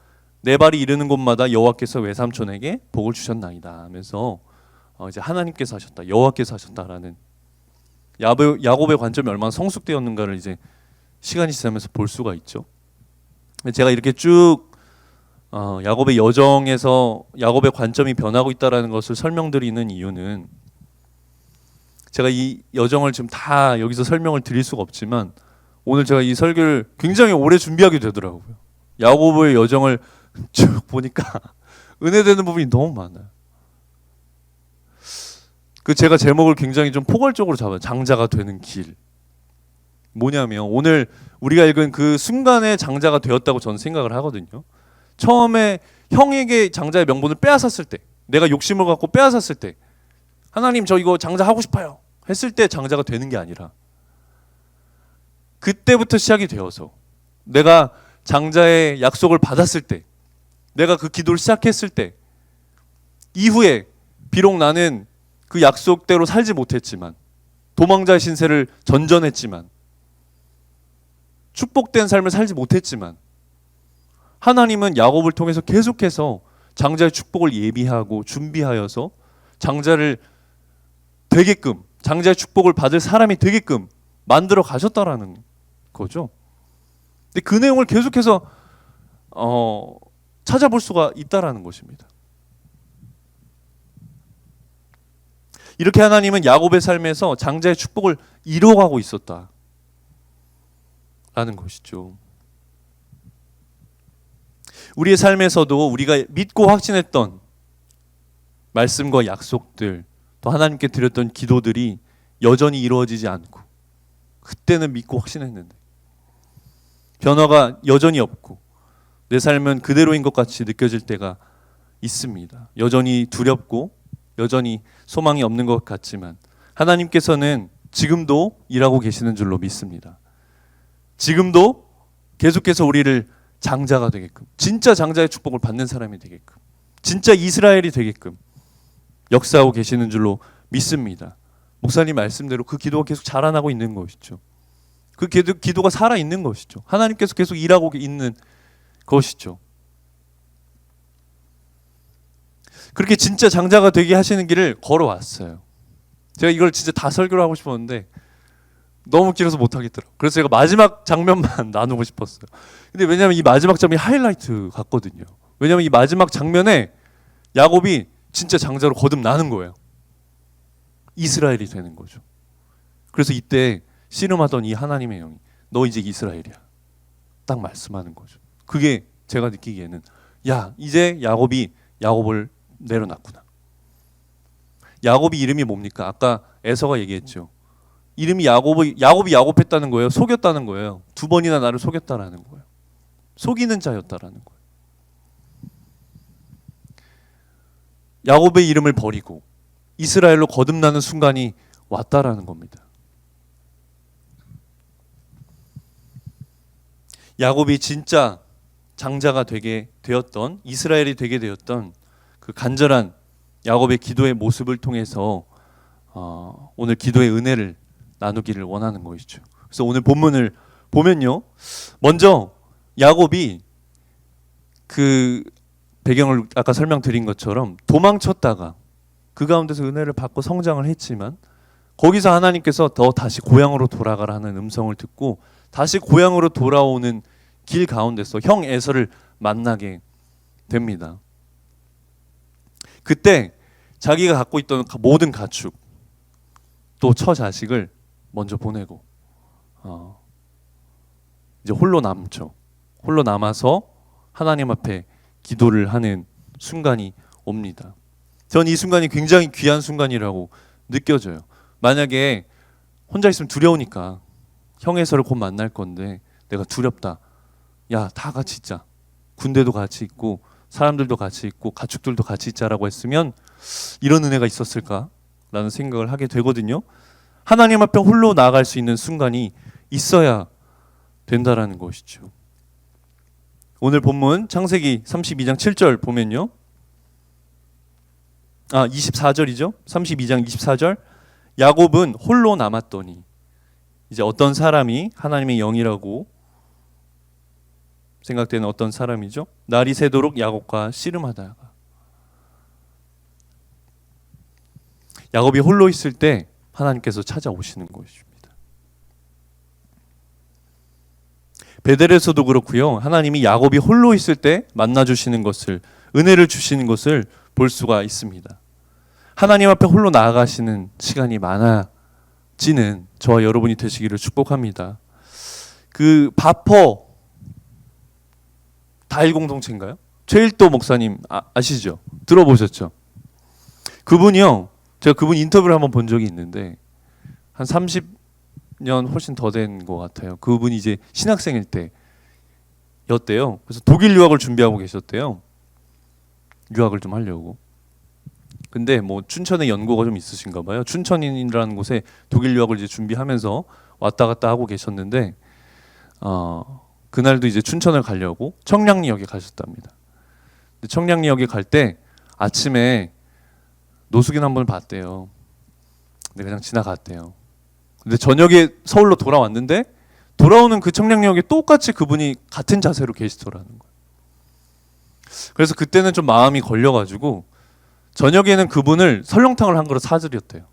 내 발이 이르는 곳마다 여호와께서 외삼촌에게 복을 주셨나이다 하면서 이제 하나님께서 하셨다, 여호와께서 하셨다라는 야곱의 관점이 얼마나 성숙되었는가를 이제 시간이 지나면서 볼 수가 있죠. 제가 이렇게 쭉 야곱의 여정에서 야곱의 관점이 변하고 있다라는 것을 설명드리는 이유는, 제가 이 여정을 지금 다 여기서 설명을 드릴 수가 없지만 오늘 제가 이 설교를 굉장히 오래 준비하게 되더라고요. 야곱의 여정을 쭉 보니까 은혜되는 부분이 너무 많아요. 그 제가 제목을 굉장히 좀 포괄적으로 잡아요. 장자가 되는 길. 뭐냐면 오늘 우리가 읽은 그 순간에 장자가 되었다고 저는 생각을 하거든요. 처음에 형에게 장자의 명분을 빼앗았을 때, 내가 욕심을 갖고 빼앗았을 때, 하나님 저 이거 장자 하고 싶어요 했을 때 장자가 되는 게 아니라 그때부터 시작이 되어서 내가 장자의 약속을 받았을 때, 내가 그 기도를 시작했을 때 이후에 비록 나는 그 약속대로 살지 못했지만, 도망자의 신세를 전전했지만, 축복된 삶을 살지 못했지만, 하나님은 야곱을 통해서 계속해서 장자의 축복을 예비하고 준비하여서 장자를 되게끔, 장자의 축복을 받을 사람이 되게끔 만들어 가셨다라는 거죠. 근데 그 내용을 계속해서 찾아볼 수가 있다라는 것입니다. 이렇게 하나님은 야곱의 삶에서 장자의 축복을 이루어가고 있었다라는 것이죠. 우리의 삶에서도 우리가 믿고 확신했던 말씀과 약속들, 또 하나님께 드렸던 기도들이 여전히 이루어지지 않고, 그때는 믿고 확신했는데 변화가 여전히 없고 내 삶은 그대로인 것 같이 느껴질 때가 있습니다. 여전히 두렵고 여전히 소망이 없는 것 같지만 하나님께서는 지금도 일하고 계시는 줄로 믿습니다. 지금도 계속해서 우리를 장자가 되게끔, 진짜 장자의 축복을 받는 사람이 되게끔, 진짜 이스라엘이 되게끔 역사하고 계시는 줄로 믿습니다. 목사님 말씀대로 그 기도가 계속 자라나고 있는 것이죠. 그 기도가 살아있는 것이죠. 하나님께서 계속 일하고 있는 것이죠. 그렇게 진짜 장자가 되게 하시는 길을 걸어왔어요. 제가 이걸 진짜 다 설교를 하고 싶었는데 너무 길어서 못하겠더라고요. 그래서 제가 마지막 장면만 나누고 싶었어요. 근데 왜냐하면 이 마지막 장면이 하이라이트 같거든요. 왜냐하면 이 마지막 장면에 야곱이 진짜 장자로 거듭나는 거예요. 이스라엘이 되는 거죠. 그래서 이때 씨름하던 이 하나님의 영이 너 이제 이스라엘이야 딱 말씀하는 거죠. 그게 제가 느끼기에는 야, 이제 야곱을 내려놨구나. 야곱이 이름이 뭡니까? 아까 에서가 얘기했죠. 이름이 야곱이 야곱했다는 거예요. 속였다는 거예요. 2번이나 나를 속였다라는 거예요. 속이는 자였다라는 거예요. 야곱의 이름을 버리고 이스라엘로 거듭나는 순간이 왔다라는 겁니다. 야곱이 진짜 장자가 되게 되었던, 이스라엘이 되게 되었던 그 간절한 야곱의 기도의 모습을 통해서 오늘 기도의 은혜를 나누기를 원하는 것이죠. 그래서 오늘 본문을 보면요, 먼저 야곱이 그 배경을 아까 설명드린 것처럼 도망쳤다가 그 가운데서 은혜를 받고 성장을 했지만, 거기서 하나님께서 다시 고향으로 돌아가라는 음성을 듣고 다시 고향으로 돌아오는 길 가운데서 형 에서를 만나게 됩니다. 그때 자기가 갖고 있던 모든 가축, 또 처자식을 먼저 보내고 이제 홀로 남죠. 홀로 남아서 하나님 앞에 기도를 하는 순간이 옵니다. 전 이 순간이 굉장히 귀한 순간이라고 느껴져요. 만약에 혼자 있으면 두려우니까 형 에서를 곧 만날 건데 내가 두렵다. 야, 다 같이 있자. 군대도 같이 있고 사람들도 같이 있고 가축들도 같이 있자라고 했으면 이런 은혜가 있었을까라는 생각을 하게 되거든요. 하나님 앞에 홀로 나아갈 수 있는 순간이 있어야 된다라는 것이죠. 오늘 본문 창세기 32장 7절 보면요. 24절이죠. 32장 24절. 야곱은 홀로 남았더니, 이제 어떤 사람이 하나님의 영이라고 생각되는 어떤 사람이죠. 날이 새도록 야곱과 씨름하다가, 야곱이 홀로 있을 때 하나님께서 찾아오시는 것입니다. 베델에서도 그렇고요. 하나님이 야곱이 홀로 있을 때 만나주시는 것을, 은혜를 주시는 것을 볼 수가 있습니다. 하나님 앞에 홀로 나아가시는 시간이 많아지는 저와 여러분이 되시기를 축복합니다. 그 바퍼 다일공동체인가요? 최일도 목사님 아시죠? 들어보셨죠? 그분이요, 제가 그분 인터뷰를 한번 본 적이 있는데 한 30년 훨씬 더 된 것 같아요. 그분이 이제 신학생일 때였대요. 그래서 독일 유학을 준비하고 계셨대요. 유학을 좀 하려고. 근데 뭐 춘천에 연고가 좀 있으신가 봐요. 춘천이라는 곳에 독일 유학을 이제 준비하면서 왔다 갔다 하고 계셨는데 그날도 이제 춘천을 가려고 청량리역에 가셨답니다. 근데 청량리역에 갈 때 아침에 노숙인 한 분을 봤대요. 근데 그냥 지나갔대요. 근데 저녁에 서울로 돌아왔는데 돌아오는 그 청량리역에 똑같이 그분이 같은 자세로 계시더라는 거예요. 그래서 그때는 좀 마음이 걸려가지고 저녁에는 그분을 설렁탕을 한 그릇 사드렸대요.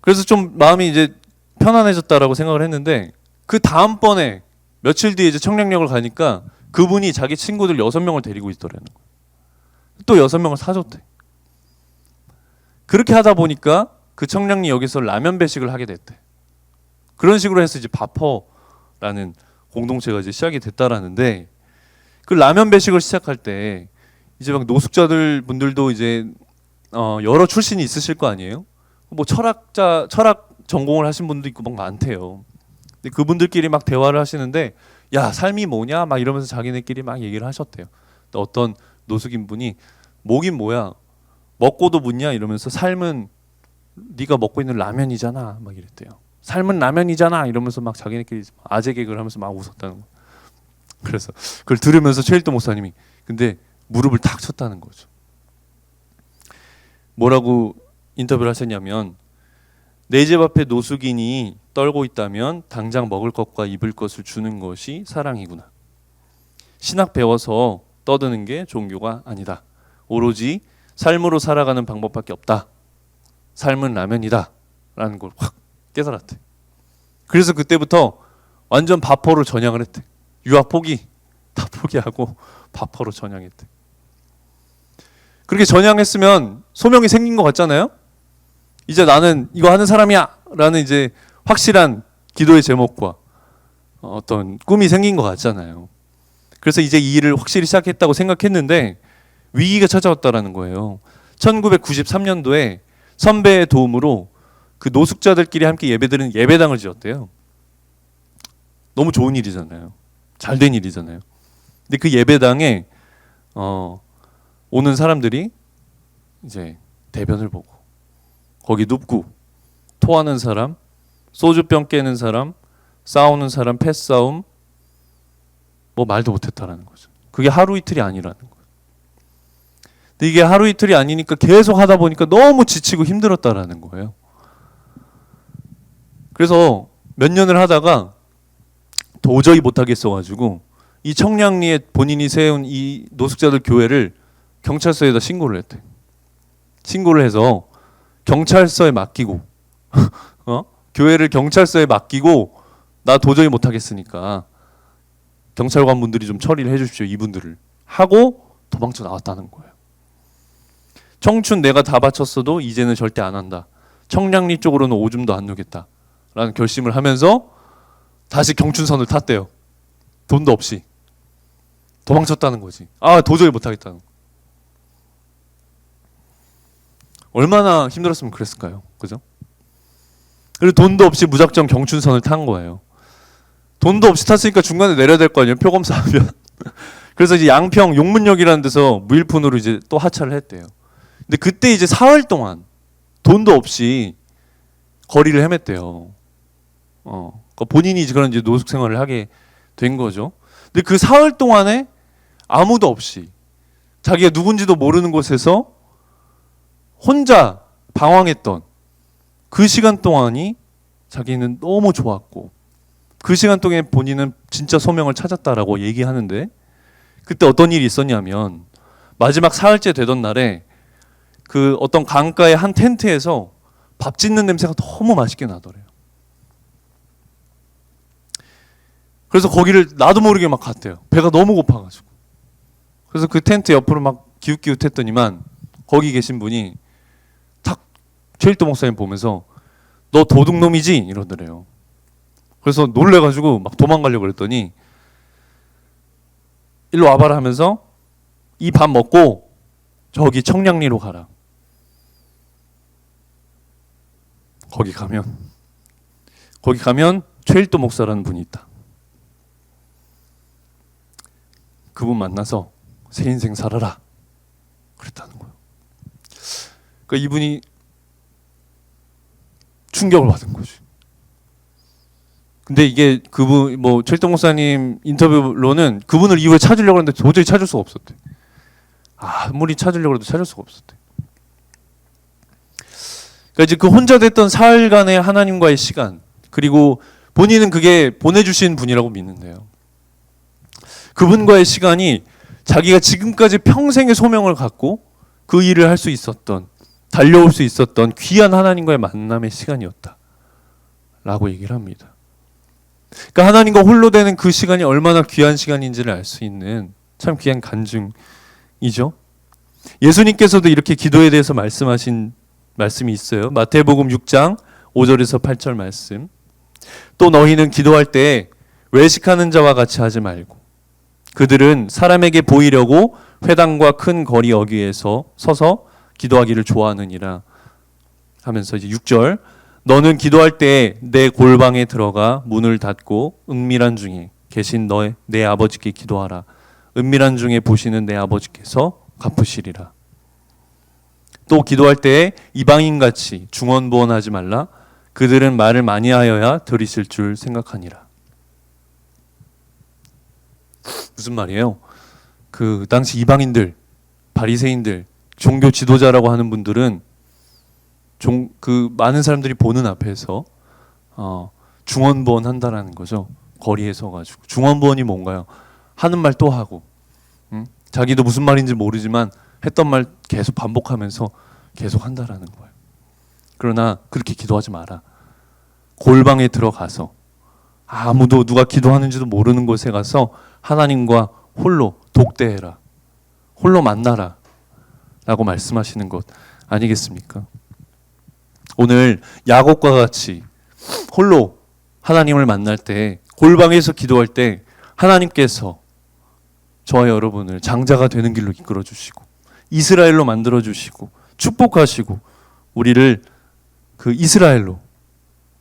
그래서 좀 마음이 이제 편안해졌다라고 생각을 했는데 그 다음번에 며칠 뒤에 이제 청량역을 가니까 그분이 자기 친구들 6명을 데리고 있더라는 거예요. 또 6명을 사줬대. 그렇게 하다 보니까 그 청량리역에서 라면 배식을 하게 됐대. 그런 식으로 해서 이제 바퍼라는 공동체가 이제 시작이 됐다라는데 그 라면 배식을 시작할 때 이제 막 노숙자들 분들도 이제 여러 출신이 있으실 거 아니에요? 뭐 철학 전공을 하신 분도 있고 막 많대요. 근데 그분들끼리 막 대화를 하시는데 야 삶이 뭐냐 막 이러면서 자기네끼리 막 얘기를 하셨대요. 또 어떤 노숙인 분이 뭐긴 뭐야 먹고도 묻냐 이러면서 삶은 네가 먹고 있는 라면이잖아 막 이랬대요. 삶은 라면이잖아 이러면서 막 자기네끼리 아재 개그를 하면서 막 웃었다는 거예요. 그래서 그걸 들으면서 최일도 목사님이 근데 무릎을 탁 쳤다는 거죠. 뭐라고 인터뷰를 하셨냐면 내 집 앞에 노숙인이 떨고 있다면 당장 먹을 것과 입을 것을 주는 것이 사랑이구나. 신학 배워서 떠드는 게 종교가 아니다. 오로지 삶으로 살아가는 방법밖에 없다. 삶은 라면이다. 라는 걸 확 깨달았대. 그래서 그때부터 완전 바퍼로 전향을 했대. 유학 포기 다 포기하고 바퍼로 전향했대. 그렇게 전향했으면 소명이 생긴 것 같잖아요. 이제 나는 이거 하는 사람이야 라는 이제 확실한 기도의 제목과 어떤 꿈이 생긴 것 같잖아요. 그래서 이제 이 일을 확실히 시작했다고 생각했는데 위기가 찾아왔다라는 거예요. 1993년도에 선배의 도움으로 그 노숙자들끼리 함께 예배드리는 예배당을 지었대요. 너무 좋은 일이잖아요. 잘된 일이잖아요. 근데 그 예배당에 오는 사람들이 이제 대변을 보고 거기 눕고 토하는 사람, 소주병 깨는 사람, 싸우는 사람, 패싸움 뭐 말도 못했다라는 거죠. 그게 하루 이틀이 아니라는 거예요. 근데 이게 하루 이틀이 아니니까 계속 하다 보니까 너무 지치고 힘들었다라는 거예요. 그래서 몇 년을 하다가 도저히 못하겠어가지고 이 청량리에 본인이 세운 이 노숙자들 교회를 경찰서에다 신고를 했대. 신고를 해서 경찰서에 맡기고 교회를 경찰서에 맡기고 나 도저히 못하겠으니까 경찰관 분들이 좀 처리를 해주십시오 이분들을 하고 도망쳐 나왔다는 거예요. 청춘 내가 다 바쳤어도 이제는 절대 안 한다. 청량리 쪽으로는 오줌도 안 누겠다 라는 결심을 하면서 다시 경춘선을 탔대요. 돈도 없이 도망쳤다는 거지. 아 도저히 못하겠다는 거. 얼마나 힘들었으면 그랬을까요? 그죠? 그리고 돈도 없이 무작정 경춘선을 탄 거예요. 돈도 없이 탔으니까 중간에 내려야 될 거 아니에요? 표 검사하면. 그래서 이제 양평 용문역이라는 데서 무일푼으로 이제 또 하차를 했대요. 근데 그때 이제 사흘 동안 돈도 없이 거리를 헤맸대요. 그러니까 본인이 이제 그런 이제 노숙 생활을 하게 된 거죠. 근데 그 사흘 동안에 아무도 없이 자기가 누군지도 모르는 곳에서 혼자 방황했던 그 시간 동안이 자기는 너무 좋았고 그 시간 동안에 본인은 진짜 소명을 찾았다라고 얘기하는데 그때 어떤 일이 있었냐면 마지막 사흘째 되던 날에 그 어떤 강가의 한 텐트에서 밥 짓는 냄새가 너무 맛있게 나더래요. 그래서 거기를 나도 모르게 막 갔대요. 배가 너무 고파가지고. 그래서 그 텐트 옆으로 막 기웃기웃했더니만 거기 계신 분이 탁 최일도 목사님 보면서 너 도둑놈이지? 이러더래요. 그래서 놀래가지고 막 도망가려고 그랬더니 일로 와봐라 하면서 이 밥 먹고 저기 청량리로 가라. 거기 가면 최일도 목사라는 분이 있다. 그분 만나서 새 인생 살아라. 그랬다는 거예요. 그러니까 이분이 충격을 받은 거지. 근데 이게 그분 뭐 최일동 목사님 인터뷰로는 그분을 이후에 찾으려고 했는데 도저히 찾을 수가 없었대. 아무리 찾으려고 해도 찾을 수가 없었대. 그러니까 이제 그 혼자 됐던 사흘간의 하나님과의 시간, 그리고 본인은 그게 보내주신 분이라고 믿는데요. 그분과의 시간이 자기가 지금까지 평생의 소명을 갖고 그 일을 할 수 있었던, 달려올 수 있었던 귀한 하나님과의 만남의 시간이었다 라고 얘기를 합니다. 그러니까 하나님과 홀로 되는 그 시간이 얼마나 귀한 시간인지를 알 수 있는 참 귀한 간증이죠. 예수님께서도 이렇게 기도에 대해서 말씀하신 말씀이 있어요. 마태복음 6장 5절에서 8절 말씀. 또 너희는 기도할 때 외식하는 자와 같이 하지 말고 그들은 사람에게 보이려고 회당과 큰 거리 어귀에서 서서 기도하기를 좋아하느니라 하면서 이제 6절 너는 기도할 때 내 골방에 들어가 문을 닫고 은밀한 중에 계신 내 아버지께 기도하라. 은밀한 중에 보시는 내 아버지께서 갚으시리라. 또 기도할 때 이방인같이 중언부언하지 말라. 그들은 말을 많이 하여야 들으실 줄 생각하니라. 무슨 말이에요? 그 당시 이방인들, 바리새인들, 종교 지도자라고 하는 분들은 그 많은 사람들이 보는 앞에서 중언부언 한다라는 거죠. 거리에 서가지고. 중언부언이 뭔가요? 하는 말 또 하고, 자기도 무슨 말인지 모르지만 했던 말 계속 반복하면서 계속 한다라는 거예요. 그러나 그렇게 기도하지 마라. 골방에 들어가서 아무도 누가 기도하는지도 모르는 곳에 가서 하나님과 홀로 독대해라. 홀로 만나라. 라고 말씀하시는 것 아니겠습니까? 오늘 야곱과 같이 홀로 하나님을 만날 때, 골방에서 기도할 때 하나님께서 저와 여러분을 장자가 되는 길로 이끌어 주시고 이스라엘로 만들어 주시고 축복하시고 우리를 그 이스라엘로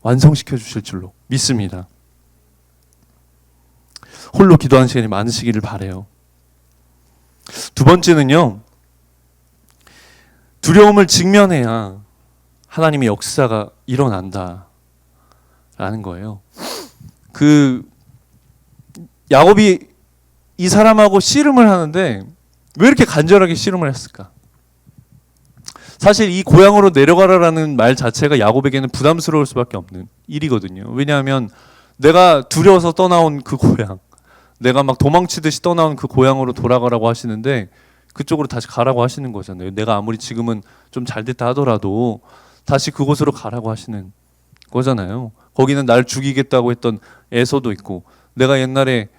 완성시켜 주실 줄로 믿습니다. 홀로 기도하는 시간이 많으시기를 바라요. 두 번째는요, 두려움을 직면해야 하나님의 역사가 일어난다라는 거예요. 그 야곱이 이 사람하고 씨름을 하는데 왜 이렇게 간절하게 씨름을 했을까? 사실 이 고향으로 내려가라라는 말 자체가 야곱에게는 부담스러울 수밖에 없는 일이거든요. 왜냐하면 내가 두려워서 떠나온 그 고향, 내가 막 도망치듯이 떠나온 그 고향으로 돌아가라고 하시는데 그쪽으로 다시 가라고 하시는 거잖아요. 내가 아무리 지금은 좀 잘 됐다 하더라도 다시 그곳으로 가라고 하시는 거잖아요. 거기는 날 죽이겠다고 했던 에서도 있고, 내가 옛날에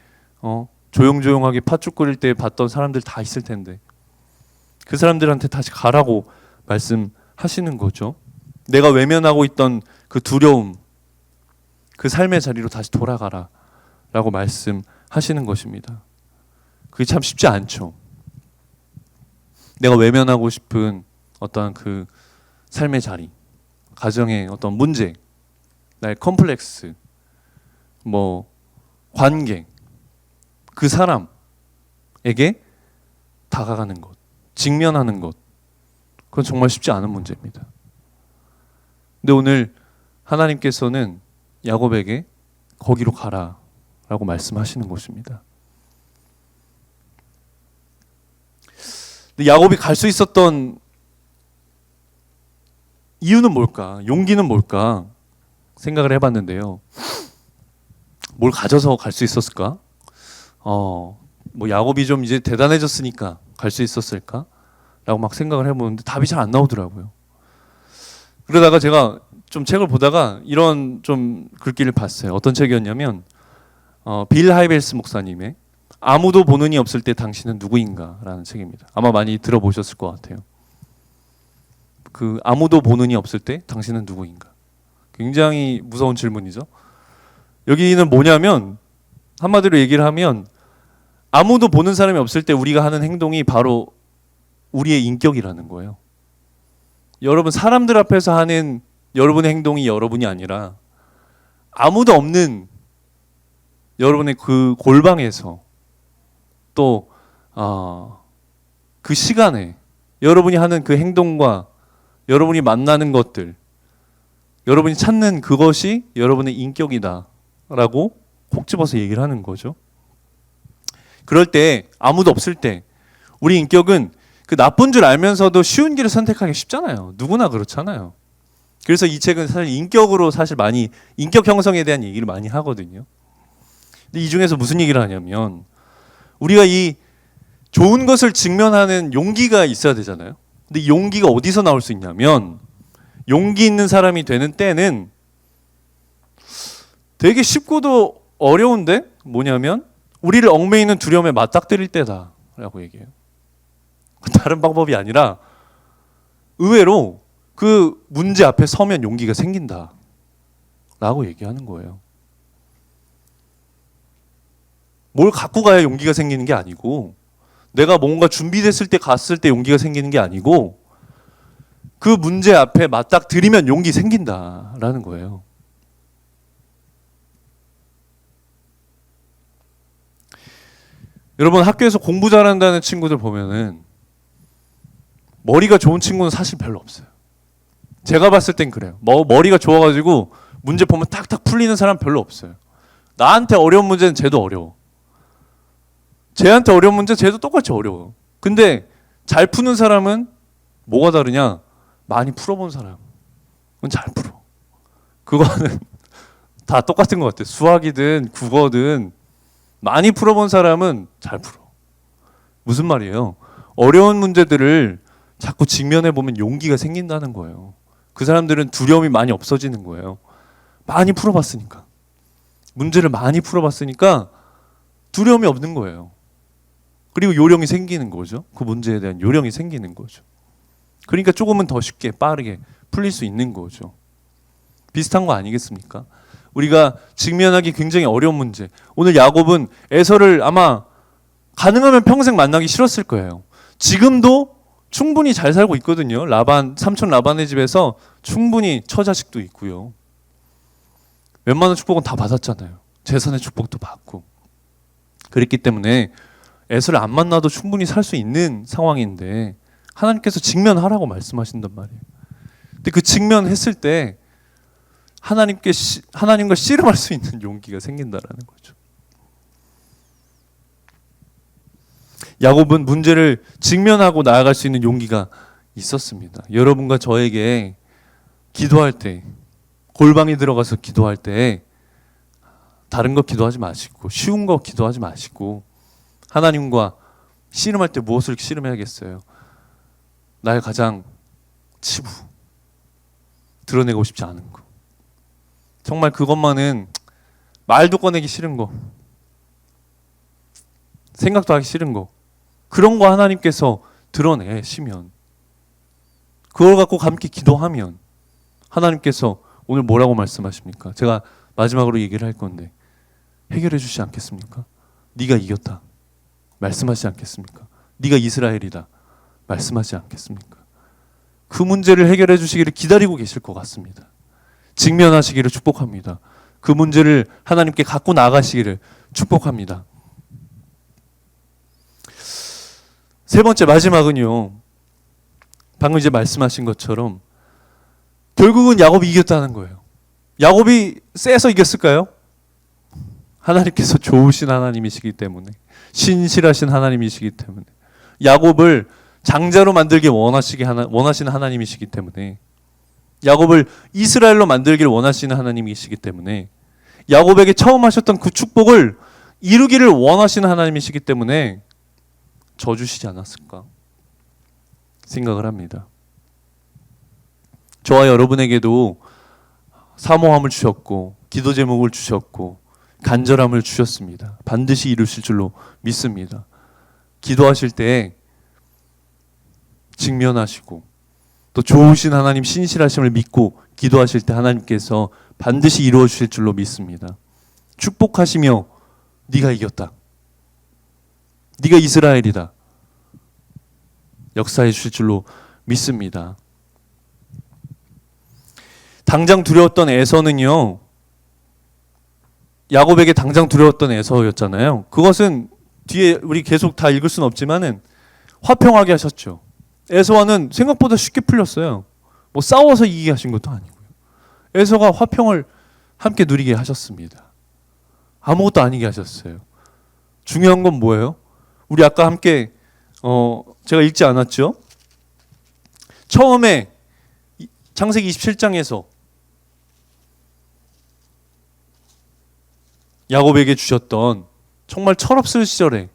조용조용하게 팥죽 끓일 때 봤던 사람들 다 있을 텐데 그 사람들한테 다시 가라고 말씀하시는 거죠. 내가 외면하고 있던 그 두려움, 그 삶의 자리로 다시 돌아가라 라고 말씀하시는 것입니다. 그게 참 쉽지 않죠. 내가 외면하고 싶은 어떤 그 삶의 자리, 가정의 어떤 문제, 나의 컴플렉스, 뭐 관계, 그 사람에게 다가가는 것, 직면하는 것, 그건 정말 쉽지 않은 문제입니다. 근데 오늘 하나님께서는 야곱에게 거기로 가라라고 말씀하시는 것입니다. 근데 야곱이 갈 수 있었던 이유는 뭘까? 용기는 뭘까? 생각을 해봤는데요. 뭘 가져서 갈 수 있었을까? 뭐 야곱이 좀 이제 대단해졌으니까 갈 수 있었을까? 라고 막 생각을 해보는데 답이 잘 안 나오더라고요. 그러다가 제가 좀 책을 보다가 이런 좀 글귀를 봤어요. 어떤 책이었냐면 빌 하이벨스 목사님의 아무도 보는 이 없을 때 당신은 누구인가 라는 책입니다. 아마 많이 들어보셨을 것 같아요. 그 아무도 보는 이 없을 때 당신은 누구인가. 굉장히 무서운 질문이죠. 여기는 뭐냐면 한마디로 얘기를 하면 아무도 보는 사람이 없을 때 우리가 하는 행동이 바로 우리의 인격이라는 거예요. 여러분, 사람들 앞에서 하는 여러분의 행동이 여러분이 아니라 아무도 없는 여러분의 그 골방에서 또 그 시간에 여러분이 하는 그 행동과 여러분이 만나는 것들, 여러분이 찾는 그것이 여러분의 인격이다 라고 콕 집어서 얘기를 하는 거죠. 그럴 때 아무도 없을 때 우리 인격은 그 나쁜 줄 알면서도 쉬운 길을 선택하기 쉽잖아요. 누구나 그렇잖아요. 그래서 이 책은 사실 인격으로 사실 많이 인격 형성에 대한 얘기를 많이 하거든요. 근데 이 중에서 무슨 얘기를 하냐면 우리가 이 좋은 것을 직면하는 용기가 있어야 되잖아요. 근데 이 용기가 어디서 나올 수 있냐면 용기 있는 사람이 되는 때는 되게 쉽고도 어려운데 뭐냐면 우리를 얽매이는 두려움에 맞닥뜨릴 때다라고 얘기해요. 다른 방법이 아니라 의외로 그 문제 앞에 서면 용기가 생긴다라고 얘기하는 거예요. 뭘 갖고 가야 용기가 생기는 게 아니고 내가 뭔가 준비됐을 때 갔을 때 용기가 생기는 게 아니고 그 문제 앞에 맞닥뜨리면 용기 생긴다라는 거예요. 여러분 학교에서 공부 잘한다는 친구들 보면은 머리가 좋은 친구는 사실 별로 없어요. 제가 봤을 땐 그래요. 머리가 좋아가지고 문제 보면 탁탁 풀리는 사람 별로 없어요. 나한테 어려운 문제는 쟤도 어려워. 쟤한테 어려운 문제 쟤도 똑같이 어려워. 근데 잘 푸는 사람은 뭐가 다르냐? 많이 풀어본 사람은 잘 풀어. 그거는 다 똑같은 것 같아요. 수학이든 국어든 많이 풀어본 사람은 잘 풀어. 무슨 말이에요? 어려운 문제들을 자꾸 직면해 보면 용기가 생긴다는 거예요. 그 사람들은 두려움이 많이 없어지는 거예요. 많이 풀어봤으니까. 문제를 많이 풀어봤으니까 두려움이 없는 거예요. 그리고 요령이 생기는 거죠. 그 문제에 대한 요령이 생기는 거죠. 그러니까 조금은 더 쉽게 빠르게 풀릴 수 있는 거죠. 비슷한 거 아니겠습니까? 우리가 직면하기 굉장히 어려운 문제. 오늘 야곱은 에서를 아마 가능하면 평생 만나기 싫었을 거예요. 지금도 충분히 잘 살고 있거든요. 삼촌 라반의 집에서 충분히 처자식도 있고요. 웬만한 축복은 다 받았잖아요. 재산의 축복도 받고. 그랬기 때문에 에서를 안 만나도 충분히 살 수 있는 상황인데 하나님께서 직면하라고 말씀하신단 말이에요. 근데 그 직면했을 때 하나님과 씨름할 수 있는 용기가 생긴다라는 거죠. 야곱은 문제를 직면하고 나아갈 수 있는 용기가 있었습니다. 여러분과 저에게 기도할 때, 골방에 들어가서 기도할 때 다른 거 기도하지 마시고 쉬운 거 기도하지 마시고 하나님과 씨름할 때 무엇을 씨름해야겠어요? 나의 가장 치부, 드러내고 싶지 않은 거. 정말 그것만은 말도 꺼내기 싫은 거, 생각도 하기 싫은 거, 그런 거 하나님께서 드러내시면, 그걸 갖고 함께 기도하면 하나님께서 오늘 뭐라고 말씀하십니까? 제가 마지막으로 얘기를 할 건데 해결해 주시지 않겠습니까? 네가 이겼다 말씀하시지 않겠습니까? 네가 이스라엘이다 말씀하시지 않겠습니까? 그 문제를 해결해 주시기를 기다리고 계실 것 같습니다. 직면하시기를 축복합니다. 그 문제를 하나님께 갖고 나가시기를 축복합니다. 세 번째 마지막은요. 방금 이제 말씀하신 것처럼 결국은 야곱이 이겼다는 거예요. 야곱이 세서 이겼을까요? 하나님께서 좋으신 하나님이시기 때문에, 신실하신 하나님이시기 때문에, 야곱을 장자로 만들기 원하시는 하나님이시기 때문에, 야곱을 이스라엘로 만들기를 원하시는 하나님이시기 때문에, 야곱에게 처음 하셨던 그 축복을 이루기를 원하시는 하나님이시기 때문에 져주시지 않았을까 생각을 합니다. 저와 여러분에게도 사모함을 주셨고 기도 제목을 주셨고 간절함을 주셨습니다. 반드시 이루실 줄로 믿습니다. 기도하실 때 직면하시고 또 좋으신 하나님 신실하심을 믿고 기도하실 때 하나님께서 반드시 이루어 주실 줄로 믿습니다. 축복하시며 네가 이겼다, 네가 이스라엘이다 역사해 주실 줄로 믿습니다. 당장 두려웠던 에서는요, 야곱에게 당장 두려웠던 에서였잖아요. 그것은 뒤에 우리 계속 다 읽을 수는 없지만은 화평하게 하셨죠. 에서와는 생각보다 쉽게 풀렸어요. 뭐 싸워서 이기게 하신 것도 아니고요. 에서가 화평을 함께 누리게 하셨습니다. 아무것도 아니게 하셨어요. 중요한 건 뭐예요? 우리 아까 함께 제가 읽지 않았죠? 처음에 창세기 27장에서 야곱에게 주셨던 정말 철없을 시절에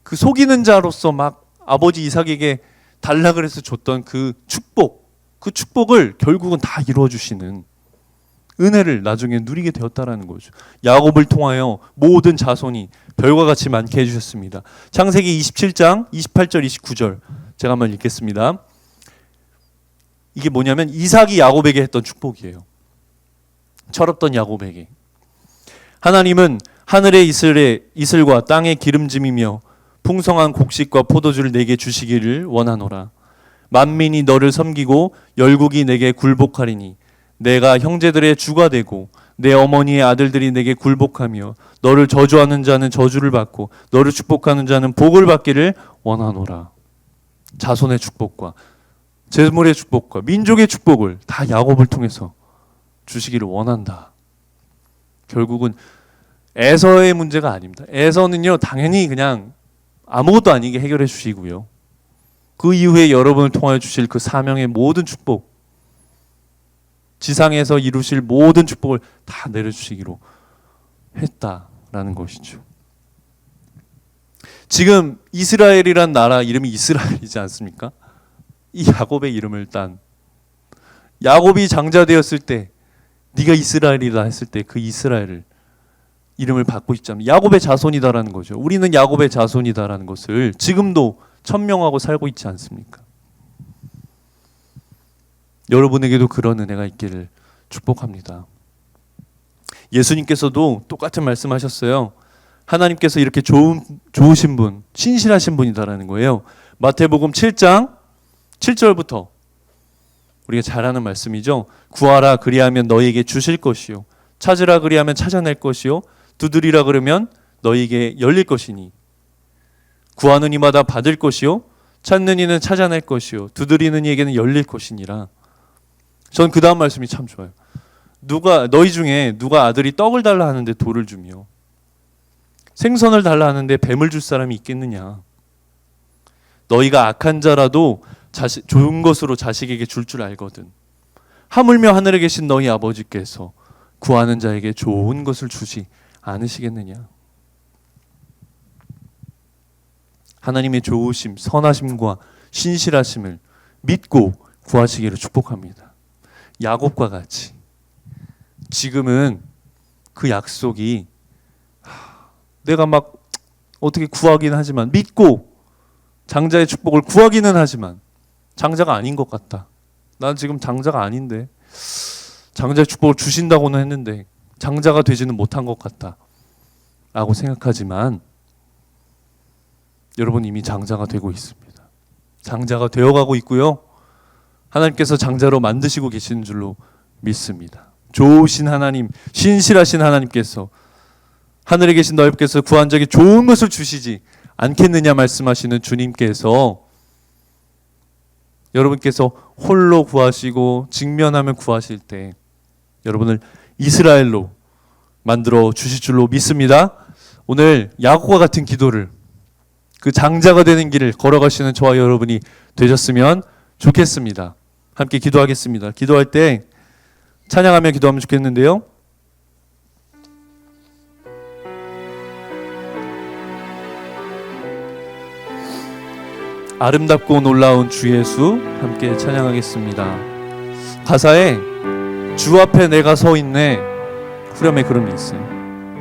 그 속이는 자로서 막 아버지 이삭에게 달라 그래서 줬던 그 축복을 결국은 다 이루어 주시는 은혜를 나중에 누리게 되었다라는 거죠. 야곱을 통하여 모든 자손이 별과 같이 많게 해주셨습니다. 창세기 27장 28절 29절 제가 한번 읽겠습니다. 이게 뭐냐면 이삭이 야곱에게 했던 축복이에요. 철없던 야곱에게. 하나님은 하늘의 이슬과 땅의 기름짐이며 풍성한 곡식과 포도주를 내게 주시기를 원하노라. 만민이 너를 섬기고 열국이 내게 굴복하리니 내가 형제들의 주가 되고 내 어머니의 아들들이 내게 굴복하며 너를 저주하는 자는 저주를 받고 너를 축복하는 자는 복을 받기를 원하노라. 자손의 축복과 재물의 축복과 민족의 축복을 다 야곱을 통해서 주시기를 원한다. 결국은 에서의 문제가 아닙니다. 에서는요 당연히 그냥 아무것도 아니게 해결해 주시고요. 그 이후에 여러분을 통하여 주실 그 사명의 모든 축복, 지상에서 이루실 모든 축복을 다 내려주시기로 했다라는 것이죠. 지금 이스라엘이란 나라 이름이 이스라엘이지 않습니까? 이 야곱의 이름을 딴 야곱이 장자 되었을 때 네가 이스라엘이다 했을 때 그 이스라엘을 이름을 받고 있잖아요. 야곱의 자손이다라는 거죠. 우리는 야곱의 자손이다라는 것을 지금도 천명하고 살고 있지 않습니까? 여러분에게도 그런 은혜가 있기를 축복합니다. 예수님께서도 똑같은 말씀하셨어요. 하나님께서 이렇게 좋으신 분, 신실하신 분이다라는 거예요. 마태복음 7장 7절부터 우리가 잘 아는 말씀이죠. 구하라 그리하면 너희에게 주실 것이요 찾으라 그리하면 찾아낼 것이요 두드리라 그러면 너희에게 열릴 것이니 구하는 이마다 받을 것이요 찾는 이는 찾아낼 것이요 두드리는 이에게는 열릴 것이니라. 전 그 다음 말씀이 참 좋아요. 너희 중에 누가 아들이 떡을 달라 하는데 돌을 주며 생선을 달라 하는데 뱀을 줄 사람이 있겠느냐. 너희가 악한 자라도 좋은 것으로 자식에게 줄 줄 알거든. 하물며 하늘에 계신 너희 아버지께서 구하는 자에게 좋은 것을 주지 않으시겠느냐. 하나님의 좋으심, 선하심과 신실하심을 믿고 구하시기를 축복합니다. 야곱과 같이 지금은 그 약속이 내가 막 어떻게 구하긴 하지만 믿고 장자의 축복을 구하기는 하지만 장자가 아닌 것 같다. 난 지금 장자가 아닌데 장자의 축복을 주신다고는 했는데 장자가 되지는 못한 것 같다 라고 생각하지만 여러분 이미 장자가 되고 있습니다. 장자가 되어가고 있고요. 하나님께서 장자로 만드시고 계시는 줄로 믿습니다. 좋으신 하나님, 신실하신 하나님께서 하늘에 계신 너희께서 구한 자에게 좋은 것을 주시지 않겠느냐 말씀하시는 주님께서 여러분께서 홀로 구하시고 직면하면 구하실 때 여러분을 이스라엘로 만들어 주실 줄로 믿습니다. 오늘 야곱과 같은 기도를 그 장자가 되는 길을 걸어가시는 저와 여러분이 되셨으면 좋겠습니다. 함께 기도하겠습니다. 기도할 때 찬양하며 기도하면 좋겠는데요. 아름답고 놀라운 주 예수 함께 찬양하겠습니다. 가사에 주 앞에 내가 서 있네 후렴에 그런 게 있어요.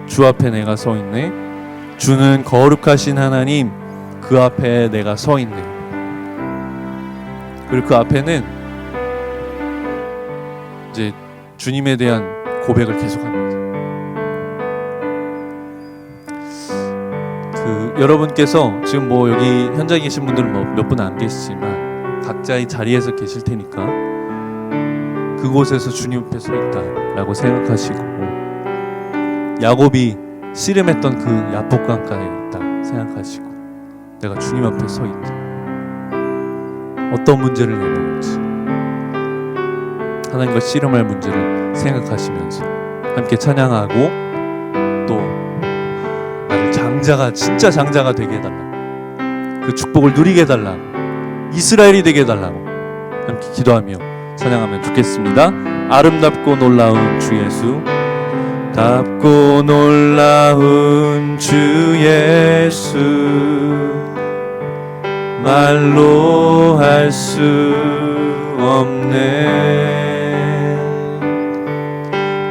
주 앞에 내가 서 있네 주는 거룩하신 하나님 그 앞에 내가 서 있네. 그리고 그 앞에는 이제 주님에 대한 고백을 계속합니다. 여러분께서 지금 뭐 여기 현장에 계신 분들은 뭐 몇 분 안 계시지만 각자의 자리에서 계실 테니까 그곳에서 주님 앞에 서 있다라고 생각하시고 야곱이 씨름했던 그 야복 강가에 있다 생각하시고 내가 주님 앞에 서 있다. 어떤 문제를 내놓을지 하나님과 씨름할 문제를 생각하시면서 함께 찬양하고 장자가 진짜 장자가 되게 해달라고, 그 축복을 누리게 해달라고, 이스라엘이 되게 해달라고 함께 기도하며 찬양하면 좋겠습니다. 아름답고 놀라운 주 예수, 답고 놀라운 주 예수, 말로 할 수 없네.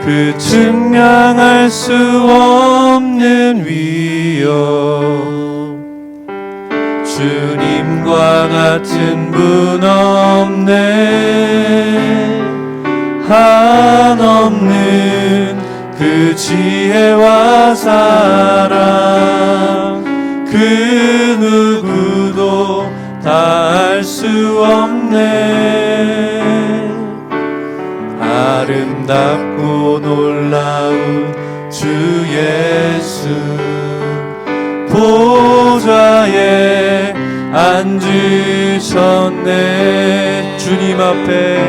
그 증량할 수 없는 위엄, 주님과 같은 분 없네. 한없는 그 지혜와 사랑, 그 누구도 다 알 수 없네. 아름답고 놀라운 주 예수, 보좌에 앉으셨네. 주님 앞에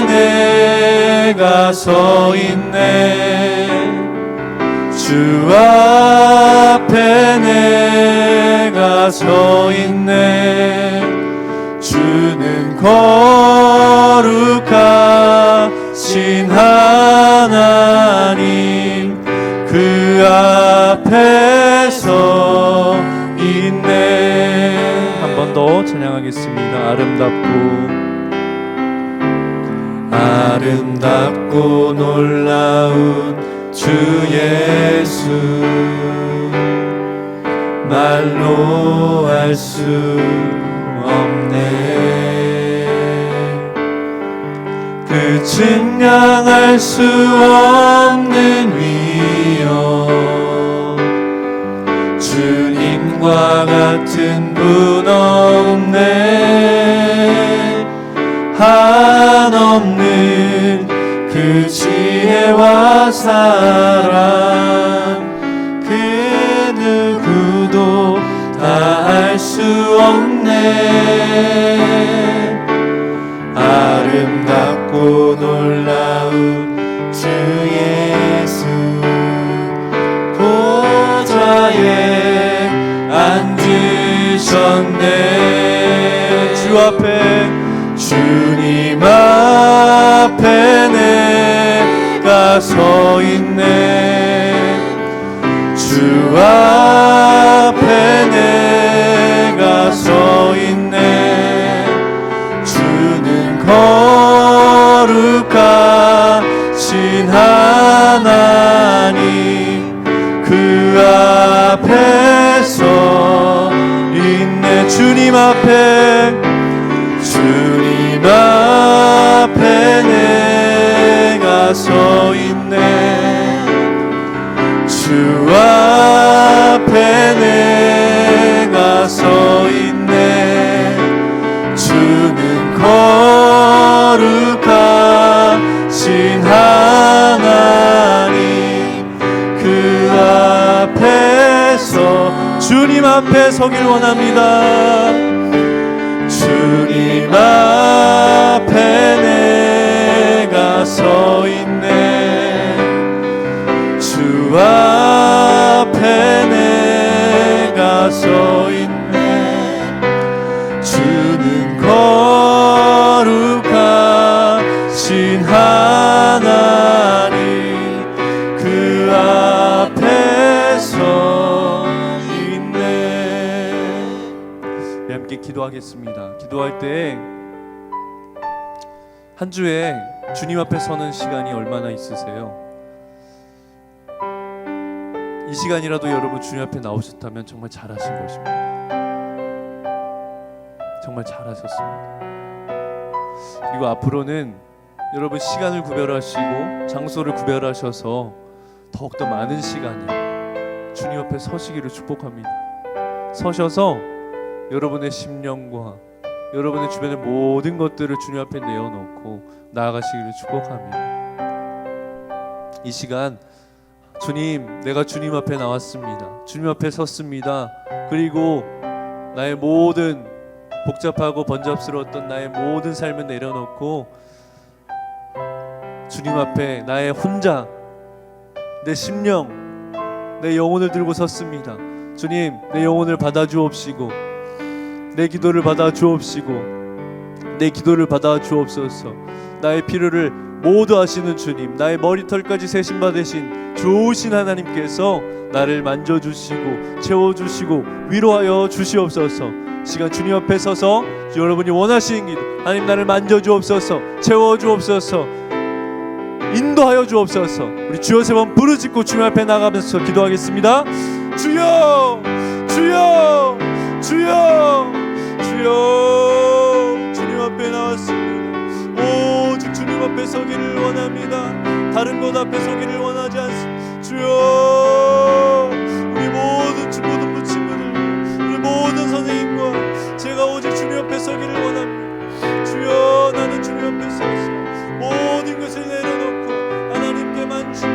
내가 서 있네. 주 앞에 내가 서 있네. 주는 거룩하신 하나님, 그 앞에 서 있네. 한 번 더 찬양하겠습니다. 아름답고 놀라운 주 예수, 말로 할 수 없네. 그 증량할 수 없는 위엄, 주님과 같은 분 없네. 한없는 그 지혜와 사랑, 그 누구도 다 알 수 없네. 아름답고 놀라운 주 예수, 보좌에 앉으셨네. 주님 앞에 내가 서 있네. 주 앞에 내가 서 있네. 주는 거룩하신 하나님, 그 앞에 서 있네. 주님 앞에 내가 서 있네. 주 앞에 내가 서 있네. 주는 거룩하신 하나님, 그 앞에서 주님 앞에 서길 원합니다. 주님 앞에 내가 서 있네. 주 앞에 내가 서 있네. 주는 거룩하신 하나님, 그 앞에 서 있네. 우리 함께 기도하겠습니다. 기도할 때 한 주에 주님 앞에 서는 시간이 얼마나 있으세요? 이 시간이라도 여러분 주님 앞에 나오셨다면 정말 잘하신 것입니다. 정말 잘하셨습니다. 그리고 앞으로는 여러분 시간을 구별하시고 장소를 구별하셔서 더욱더 많은 시간을 주님 앞에 서시기를 축복합니다. 서셔서 여러분의 심령과 여러분의 주변의 모든 것들을 주님 앞에 내어놓고 나아가시기를 축복합니다. 이 시간 주님, 내가 주님 앞에 나왔습니다. 주님 앞에 섰습니다. 그리고 나의 모든 복잡하고 번잡스러웠던 나의 모든 삶을 내려놓고 주님 앞에 나의 혼자 내 심령, 내 영혼을 들고 섰습니다. 주님, 내 영혼을 받아 주옵시고 내 기도를 받아 주옵시고 내 기도를 받아 주옵소서. 나의 필요를 모두 아시는 주님, 나의 머리털까지 세심 받으신 좋으신 하나님께서 나를 만져주시고 채워주시고 위로하여 주시옵소서. 시간 주님 앞에 서서 여러분이 원하시는 길, 하나님 나를 만져주옵소서, 채워주옵소서, 인도하여 주옵소서. 우리 주여 3번 부르짖고 주님 앞에 나가면서 기도하겠습니다. 주여, 주여, 주여, 주여. 주님 앞에 나왔습니다. 오직 주님 앞에 서기를 원합니다. 다른 것 앞에 서기를 원하지 않습니다. 주여, 우리 모든 부친구들, 우리 모든 선생님과 제가 오직 주님 앞에 서기를 원합니다. 주여, 나는 주님 앞에 서서 모든 것을 내려놓고 하나님께만 주고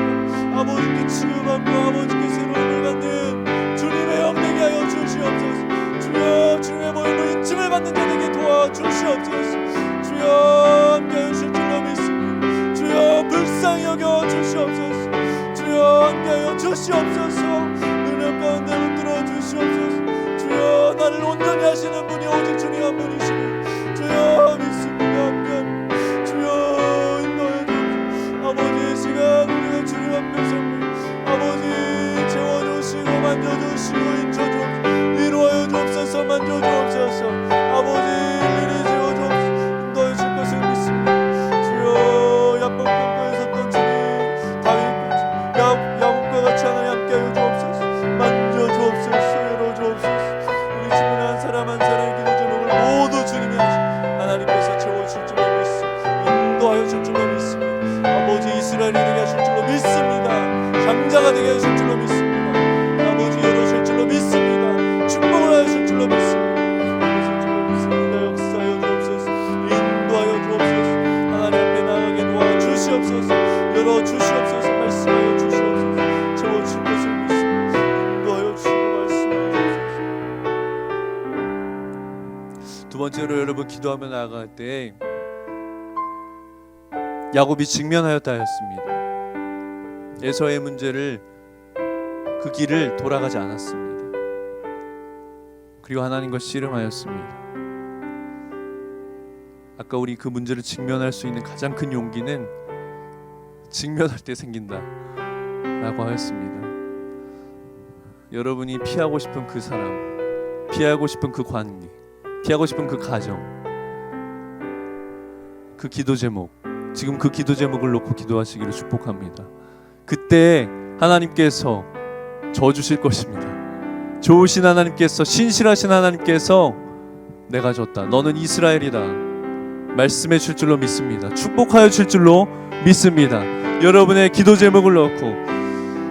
아버지께 치유받고 아버지께 새로움을 받는 주님의 영 되게 하여 주시옵소서. 주여, 주님의 모임을 인침을 받는 자에게 도와주시옵소서. 주여, 함께하여 주실 줄로 믿습니다. 주여, 불쌍히 여겨 주시옵소서. 주여, 함께하여 주시옵소서. 능력 가운데 붙들어 주시옵소서. 주여, 나를 온전히 하시는 분이 오직 주님 한 분이시니 주여 믿습니다. 함께합니다. 주여, 인도해 주옵소서. 아버지, 이 시간 우리가 주님 앞에 섭니다. 아버지, 채워주시고 만져주시고 인쳐주옵소서. 위로하여 주옵소서. 만져주옵소서. 아버지, 일일이 채워주옵소서. 인도해 줄 것을 믿습니다. 주여, 야복강가에 섰던 주님 다윗같이 야곱과 같이 하나님 함께하여 주옵소서. 만져주옵소서. 열어주옵소서. 우리 주변에 한 사람 한 사람의 기도 제목을 모두 주님이 하시고 하나님께서 채워주실 줄로 믿습니다. 인도하여 줄 줄로 믿습니다. 아버지, 이스라엘이 되게 하실 줄로 믿습니다. 장자가 되게 하실 줄로 믿습니다. 아버지, 열어주실 줄로 믿습니다. 축복을 하실 줄로 믿습니다. 열어주실 줄로 믿습니다. 역사하여 주옵소서. 인도하여 주옵소서. 하나님 앞에 나가게 도와주시옵소서. 열어주시옵소서. 말씀하여 주시옵소서. 채워주실 것을 믿습니다. 인도하여 주시고 말씀하여 주옵소서. 두 번째로 여러분, 기도하며 나아갈 때 야곱이 직면하였다 하였습니다. 에서의 문제를, 그 길을 돌아가지 않았습니다. 그리고 하나님과 씨름하였습니다. 아까 우리 그 문제를 직면할 수 있는 가장 큰 용기는 직면할 때 생긴다 라고 하였습니다. 여러분이 피하고 싶은 그 사람, 피하고 싶은 그 관계, 피하고 싶은 그 가정, 그 기도 제목, 지금 그 기도 제목을 놓고 기도하시기를 축복합니다. 그때 하나님께서 저 주실 것입니다. 좋으신 하나님께서, 신실하신 하나님께서 내가 줬다, 너는 이스라엘이다 말씀해 줄 줄로 믿습니다. 축복하여 줄 줄로 믿습니다. 여러분의 기도 제목을 넣고,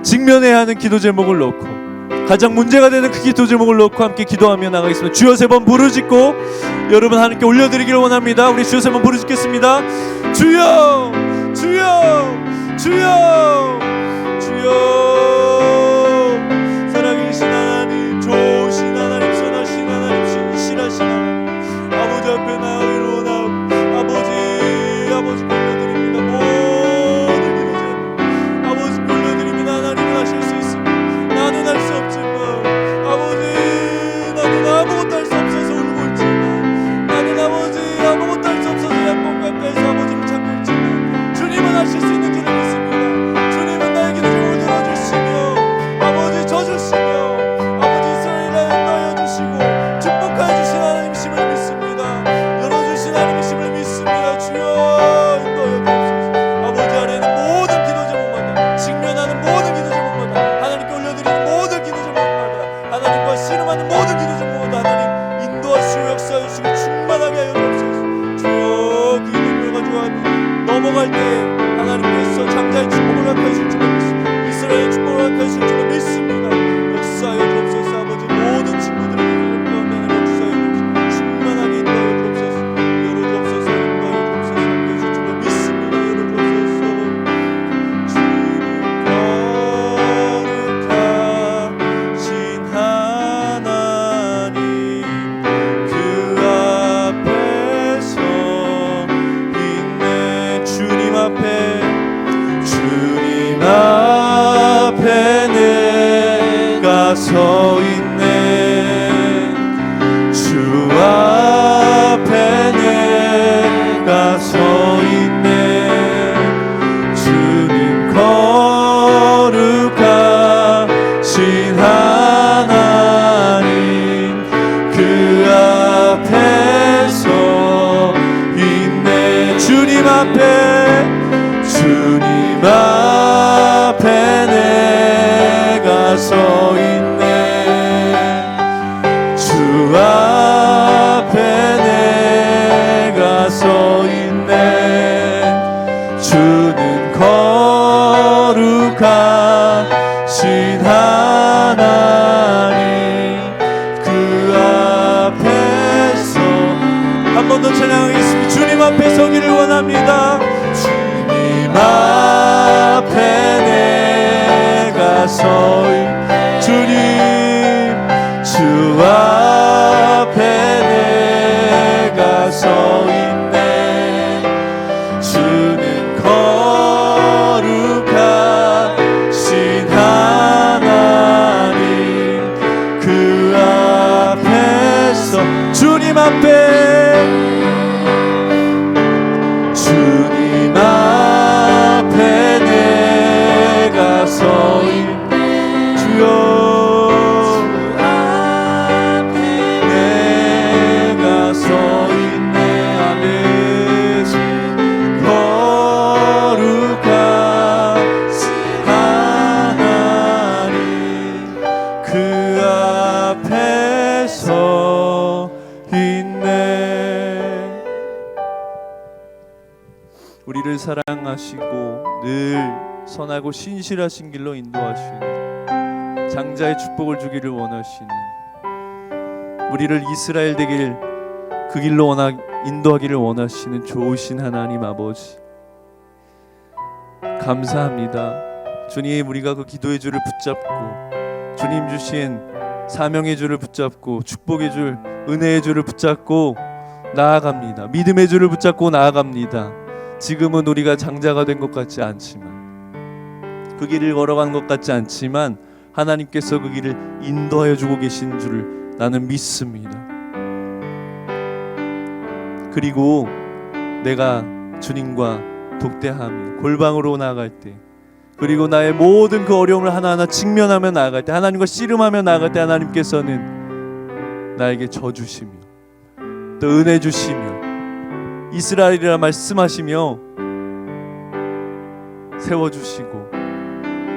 직면해야 하는 기도 제목을 넣고, 가장 문제가 되는 그 기도 제목을 넣고 함께 기도하며 나가겠습니다. 주여 3번 부르짖고 여러분 하나님께 올려드리기를 원합니다. 우리 주여 3번 부르짖겠습니다. 주여, 주여, 주여, 주여. 살아계신 하나님, 좋으신 하나님, 선하신 하나님, 신실하신 하나님, 아버지 앞에 나아가기를 원하고 아버지 올려드립니다. 모든 기도 제목 아버지 올려드립니다. 하나님은 하실 수 있습니다. 나는 할 수 없지만 아버지, 나는 아무것도 할 수 없어서 울고 있지만, 나는 아버지 아무것도 할 수 없어서 약봉 가까이서 아버지를 찾고 있지만 주님은 하실 수 있는 줄을 믿습니다. 주님은 나의 기도 제목을 들어주시며 아버지 져주시며 아버지 이스라엘을 인도하여 주시고 축복하여 주신 하나님이심을 믿습니다. 열어주신 하나님이심을 믿습니다. 주여, 인도하여 주옵소서. 아버지 안에는 모든 기도 제목마다, 직면하는 모든 기도 제목마다, 하나님께 올려드리는 모든 기도 제목마다, 하나님과 씨름하는 모든 기도 제목마다 하나님 인도하시고 역사하시고 충만하게 하여 주옵소서. 주여, 그 기도를 가지고 넘어갈 때 하나님께서 장자의 축복을 허락하실 줄로 믿습니다. 이스라엘의 축복을 허락하실 줄로 믿습니다. 역사하여 주옵소서. 아버지, 모든 친구들에게 기름 가운데 하나님 역사하여 주옵소서. 충만하게 인도하여 주옵소서. 열어주옵소서. 인도하여 주옵소서. 함께 해줄 줄로 믿습니다. 열어주옵소서. 주님 거룩하신 하나님, 그 앞에서 빛내 주님 앞에, 주님 앞에 한 번 더 찬양하겠습니다. 주님 앞에 서기를 원합니다. 주님 앞에 내가 서이 주님 주 앞에 내가 서 있네. 주는 거룩하신 하나님 그 앞에서 주님 앞에 내가 서 있네. 주여 우리를 사랑하시고 늘 선하고 신실하신 길로 인도하시는 장자의 축복을 주기를 원하시는 우리를 이스라엘 되길 그 길로 인도하기를 원하시는 좋으신 하나님 아버지 감사합니다. 주님 우리가 그 기도의 줄을 붙잡고 주님 주신 사명의 줄을 붙잡고 축복의 줄 은혜의 줄을 붙잡고 나아갑니다. 믿음의 줄을 붙잡고 나아갑니다. 지금은 우리가 장자가 된 것 같지 않지만 그 길을 걸어간 것 같지 않지만 하나님께서 그 길을 인도하여 주고 계신 줄을 나는 믿습니다. 그리고 내가 주님과 독대하며 골방으로 나아갈 때 그리고 나의 모든 그 어려움을 하나하나 직면하며 나아갈 때 하나님과 씨름하며 나아갈 때 하나님께서는 나에게 저 주시며 또 은혜 주시며 이스라엘이라 말씀하시며 세워주시고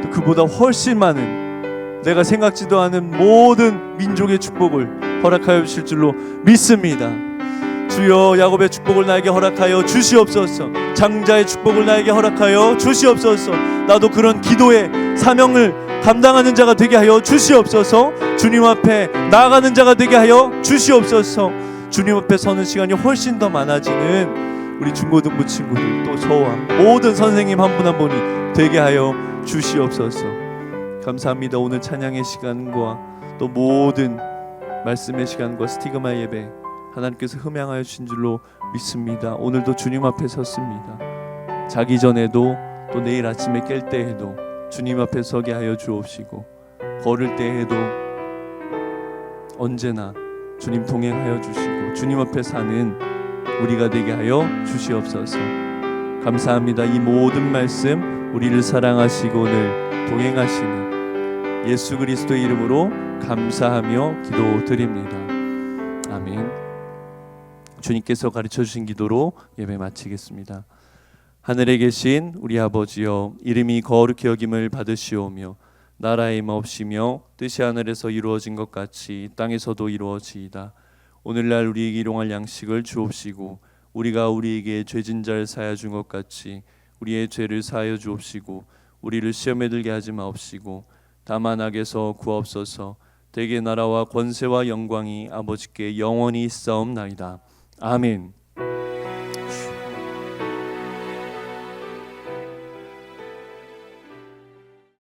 또 그보다 훨씬 많은 내가 생각지도 않은 모든 민족의 축복을 허락하여 주실 줄로 믿습니다. 주여 야곱의 축복을 나에게 허락하여 주시옵소서. 장자의 축복을 나에게 허락하여 주시옵소서. 나도 그런 기도의 사명을 감당하는 자가 되게 하여 주시옵소서. 주님 앞에 나아가는 자가 되게 하여 주시옵소서. 주님 앞에 서는 시간이 훨씬 더 많아지는 우리 중고등부 친구들 또 저와 모든 선생님 한 분 한 분이 되게 하여 주시옵소서. 감사합니다. 오늘 찬양의 시간과 또 모든 말씀의 시간과 스티그마 예배 하나님께서 흠양하여 주신 줄로 믿습니다. 오늘도 주님 앞에 섰습니다. 자기 전에도 또 내일 아침에 깰 때에도 주님 앞에 서게 하여 주옵시고 걸을 때에도 언제나 주님 동행하여 주시고 주님 앞에 사는 우리가 되게 하여 주시옵소서. 감사합니다. 이 모든 말씀 우리를 사랑하시고 늘 동행하시는 예수 그리스도의 이름으로 감사하며 기도드립니다. 아멘. 주님께서 가르쳐 주신 기도로 예배 마치겠습니다. 하늘에 계신 우리 아버지여 이름이 거룩히 여김을 받으시오며 나라의 임하옵시며 뜻이 하늘에서 이루어진 것 같이 땅에서도 이루어지이다. 오늘날 우리에게 일용할 양식을 주옵시고 우리가 우리에게 죄진 자를 사하여 준 것 같이 우리의 죄를 사하여 주옵시고 우리를 시험에 들게 하지 마옵시고 다만 악에서 구하옵소서. 대개 나라와 권세와 영광이 아버지께 영원히 있사옵나이다. 아멘.